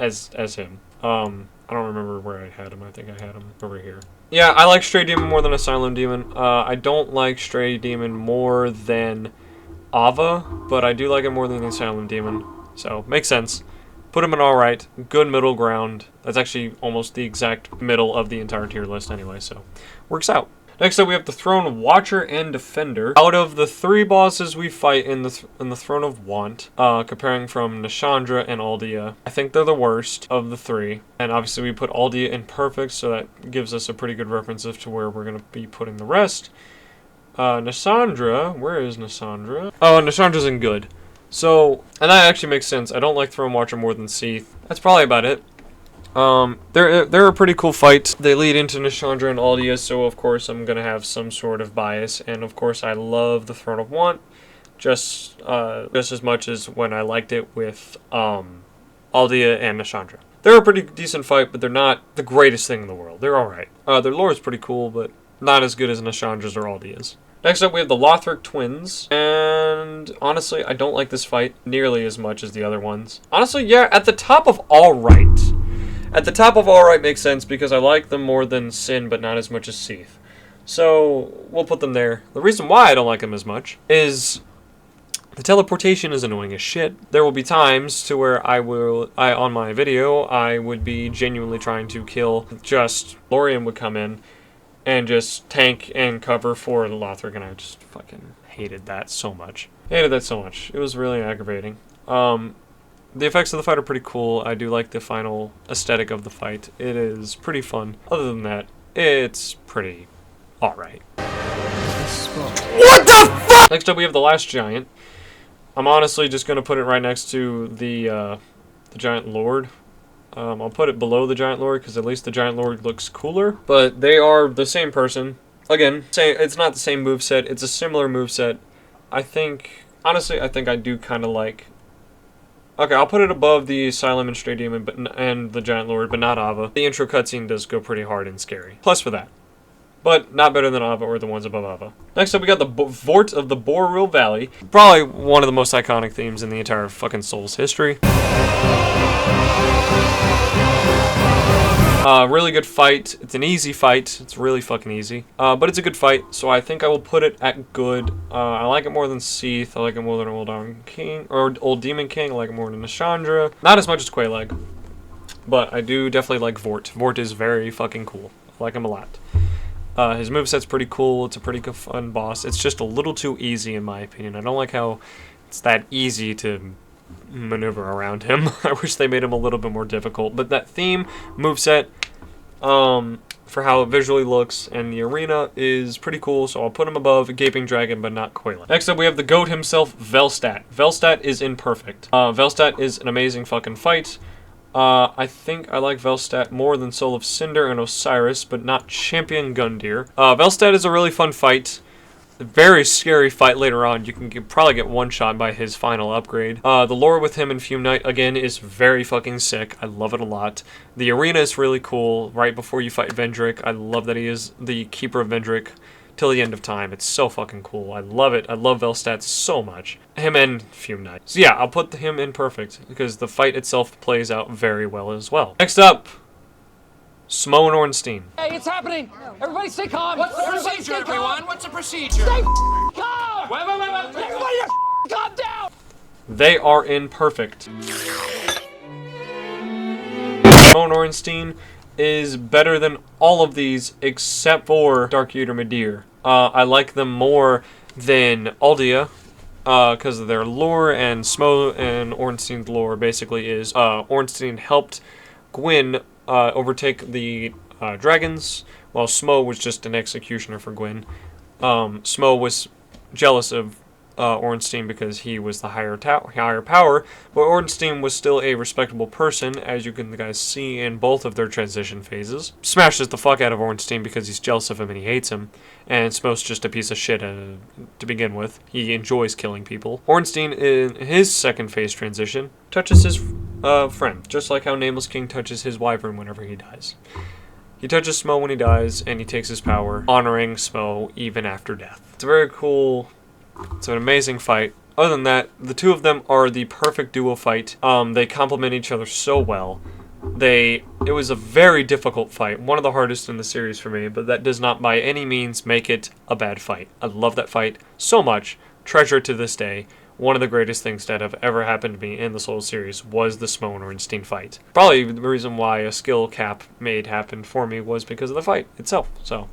Speaker 1: him. I don't remember where I had him. I think I had him over here. Yeah, I like Stray Demon more than Asylum Demon. I don't like Stray Demon more than Ava, but I do like it more than the Asylum Demon. So, makes sense. Put him in alright. Good middle ground. That's actually almost the exact middle of the entire tier list anyway, so works out. Next up, we have the Throne Watcher and Defender. Out of the 3 bosses we fight in the Throne of Want, comparing from Nashandra and Aldia, I think they're the worst of the 3. And obviously we put Aldia in perfect, so that gives us a pretty good reference as to where we're going to be putting the rest. Nashandra, where is Nashandra? Oh, Nashandra's in good. So, and that actually makes sense. I don't like Throne Watcher more than Seath. That's probably about it. They're a pretty cool fight. They lead into Nashandra and Aldia, so of course I'm gonna have some sort of bias. And of course I love the Throne of Want just as much as when I liked it with Aldia and Nashandra. They're a pretty decent fight, but they're not the greatest thing in the world. They're alright. Their lore is pretty cool, but not as good as Nashandra's or Aldia's. Next up, we have the Lothric twins, and honestly, I don't like this fight nearly as much as the other ones. Honestly, yeah, at the top of alright. At the top of alright makes sense because I like them more than Sin, but not as much as Seath. So, we'll put them there. The reason why I don't like them as much is the teleportation is annoying as shit. There will be times to where on my video, I would be genuinely trying to kill just Lorien would come in and just tank and cover for the Lothric, and I just fucking hated that so much. Hated that so much. It was really aggravating. The effects of the fight are pretty cool. I do like the final aesthetic of the fight. It is pretty fun. Other than that, it's pretty alright. What the fuck? Next up, we have the Last Giant. I'm honestly just gonna put it right next to the Giant Lord. I'll put it below the Giant Lord because at least the Giant Lord looks cooler. But they are the same person. Again, it's not the same moveset. It's a similar moveset. Honestly, I think I do kind of like... Okay, I'll put it above the Asylum and Stradium and the Giant Lord, but not Ava. The intro cutscene does go pretty hard and scary. Plus for that. But not better than Ava or the ones above Ava. Next up, we got the Vort of the Boreal Valley. Probably one of the most iconic themes in the entire fucking Souls history. Really good fight. It's an easy fight. It's really fucking easy. But it's a good fight, so I think I will put it at good. I like it more than Seath. I like it more than Old Demon King. I like it more than Nashandra. Not as much as Quelaag. But I do definitely like Vort. Vort is very fucking cool. I like him a lot. His moveset's pretty cool. It's a pretty good fun boss. It's just a little too easy in my opinion. I don't like how it's that easy to maneuver around him. I wish they made him a little bit more difficult. But that theme, moveset, for how it visually looks, and the arena is pretty cool, so I'll put him above Gaping Dragon, but not Quelaag. Next up, we have the GOAT himself, Velstadt. Velstadt is imperfect. Velstadt is an amazing fucking fight. I think I like Velstadt more than Soul of Cinder and Osiris, but not Champion Gundyr. Velstadt is a really fun fight. A very scary fight later on. You can probably get one-shot by his final upgrade. The lore with him in Fume Knight, again, is very fucking sick. I love it a lot. The arena is really cool. Right before you fight Vendrick, I love that he is the Keeper of Vendrick till the end of time. It's so fucking cool. I love it. I love Velstadt so much. Him and Fume Knight. So yeah, I'll put him in perfect, because the fight itself plays out very well as well. Next up, Smough and Ornstein.
Speaker 9: Hey, it's happening! Everybody stay calm!
Speaker 6: What's the procedure, everyone? What's the procedure?
Speaker 9: Stay calm! Wait. Everybody calm down!
Speaker 1: They are in perfect. Smough and Ornstein is better than all of these except for Dark Eater Midir. I like them more than Aldia because of their lore, and Smough and Ornstein's lore basically is Ornstein helped Gwyn overtake the dragons, while Smough was just an executioner for Gwyn. Smough was jealous of Ornstein because he was the higher power, but Ornstein was still a respectable person, as you can guys see in both of their transition phases. Smashes the fuck out of Ornstein because he's jealous of him and he hates him, and Smough's just a piece of shit to begin with. He enjoys killing people. Ornstein, in his second phase transition, touches his friend, just like how Nameless King touches his wyvern whenever he dies. He touches Smough when he dies, and he takes his power, honoring Smough even after death. It's very cool. It's an amazing fight. Other than that, the two of them are the perfect duo fight. They complement each other so well. It was a very difficult fight, one of the hardest in the series for me, but that does not by any means make it a bad fight. I love that fight so much. Treasure it to this day. One of the greatest things that have ever happened to me in the Souls series was the Smough and Ornstein fight. Probably the reason why a skill cap made happen for me was because of the fight itself. So,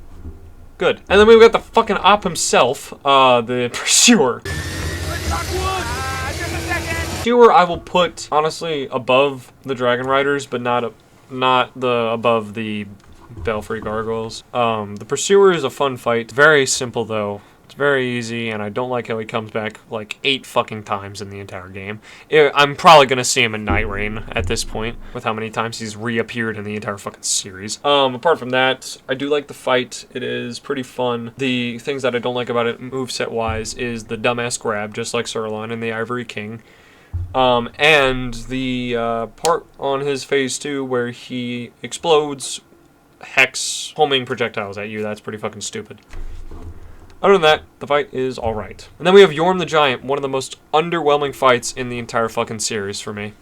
Speaker 1: Good. And then we've got the fucking op himself, the Pursuer. Pursuer I will put, honestly, above the Dragon Riders, but not above the Belfry Gargoyles. The Pursuer is a fun fight. Very simple, though. It's very easy, and I don't like how he comes back like 8 fucking times in the entire game. I'm probably gonna see him in Night Rain at this point, with how many times he's reappeared in the entire fucking series. Apart from that, I do like the fight. It is pretty fun. The things that I don't like about it, moveset-wise, is the dumbass grab, just like Sirloin and the Ivory King. And the part on his phase 2 where he explodes hex homing projectiles at you. That's pretty fucking stupid. Other than that, the fight is alright. And then we have Yorm the Giant, one of the most underwhelming fights in the entire fucking series for me.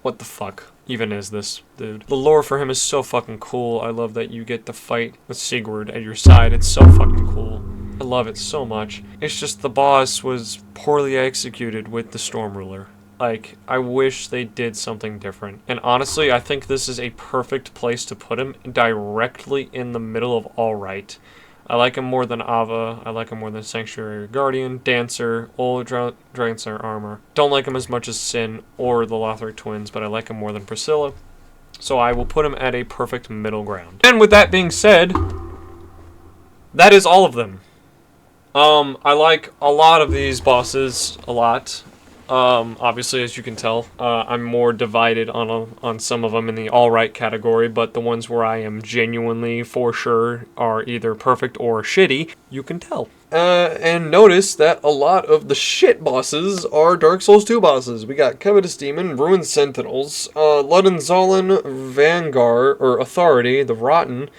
Speaker 1: What the fuck even is this, dude? The lore for him is so fucking cool. I love that you get to fight with Sigurd at your side. It's so fucking cool. I love it so much. It's just the boss was poorly executed with the Storm Ruler. Like, I wish they did something different. And honestly, I think this is a perfect place to put him, directly in the middle of All Right. I like him more than Ava. I like him more than Sanctuary Guardian, Dancer, Old Dragonslayer Armor. Don't like him as much as Sin or the Lothric Twins, but I like him more than Priscilla. So I will put him at a perfect middle ground. And with that being said, that is all of them. I like a lot of these bosses a lot. Obviously, as you can tell, I'm more divided on some of them in the alright category, but the ones where I am genuinely for sure are either perfect or shitty, you can tell. And notice that a lot of the shit bosses are Dark Souls 2 bosses. We got Covetous Demon, Ruined Sentinels, Ludden-Zolan, Vanguard, or Authority, the Rotten,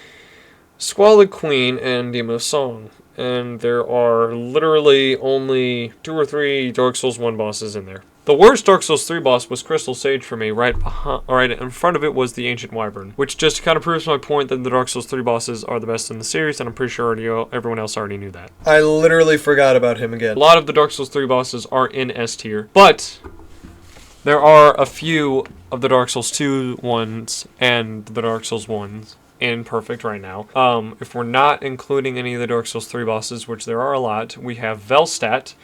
Speaker 1: Squalid Queen, and Demon of Song. And there are literally only 2 or 3 Dark Souls 1 bosses in there. The worst Dark Souls 3 boss was Crystal Sage for me. Right in front of it was the Ancient Wyvern, which just kind of proves my point that the Dark Souls 3 bosses are the best in the series, and I'm pretty sure everyone else already knew that.
Speaker 8: I literally forgot about him again.
Speaker 1: A lot of the Dark Souls 3 bosses are in S tier, but there are a few of the Dark Souls 2 ones and the Dark Souls 1s in perfect right now. If we're not including any of the Dark Souls 3 bosses, which there are a lot, we have Velstadt,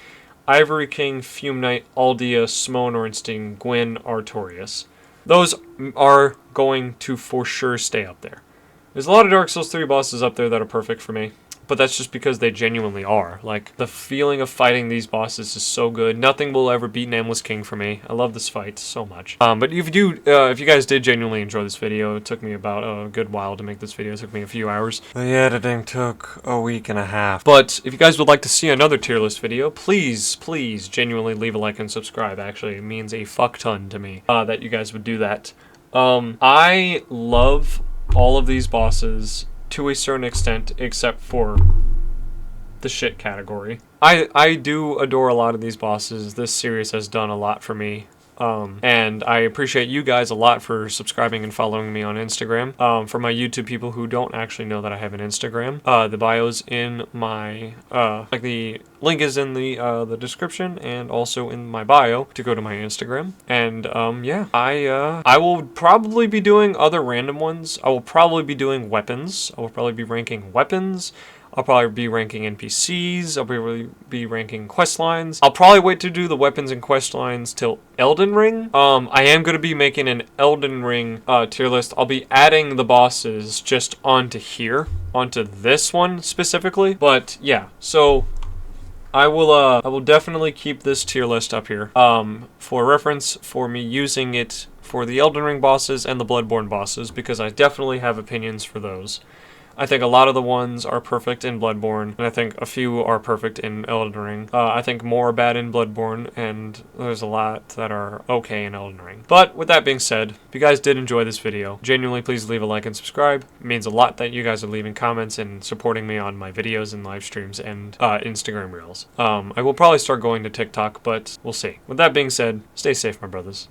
Speaker 1: Ivory King, Fume Knight, Aldea, Smough Ornstein, Gwyn, Artorias. Those are going to for sure stay up there. There's a lot of Dark Souls 3 bosses up there that are perfect for me, but that's just because they genuinely are. Like, the feeling of fighting these bosses is so good. Nothing will ever beat Nameless King for me. I love this fight so much. But if you guys did genuinely enjoy this video, it took me about a good while to make this video. It took me a few hours. The editing took a week and a half. But if you guys would like to see another tier list video, please genuinely leave a like and subscribe. Actually, it means a fuck ton to me that you guys would do that. I love all of these bosses to a certain extent, except for the shit category. I do adore a lot of these bosses. This series has done a lot for me. And I appreciate you guys a lot for subscribing and following me on Instagram. For my YouTube people who don't actually know that I have an Instagram, the bio's in my, the link is in the description and also in my bio to go to my Instagram. And, yeah, I will probably be doing other random ones. I will probably be doing weapons. I will probably be ranking weapons. I'll probably be ranking NPCs, I'll probably be ranking quest lines. I'll probably wait to do the weapons and quest lines till Elden Ring. I am going to be making an Elden Ring tier list. I'll be adding the bosses just onto here, onto this one specifically. But yeah, so I will definitely keep this tier list up here for reference for me using it for the Elden Ring bosses and the Bloodborne bosses, because I definitely have opinions for those. I think a lot of the ones are perfect in Bloodborne, and I think a few are perfect in Elden Ring. I think more are bad in Bloodborne, and there's a lot that are okay in Elden Ring. But with that being said, if you guys did enjoy this video, genuinely please leave a like and subscribe. It means a lot that you guys are leaving comments and supporting me on my videos and live streams and Instagram Reels. I will probably start going to TikTok, but we'll see. With that being said, stay safe, my brothers.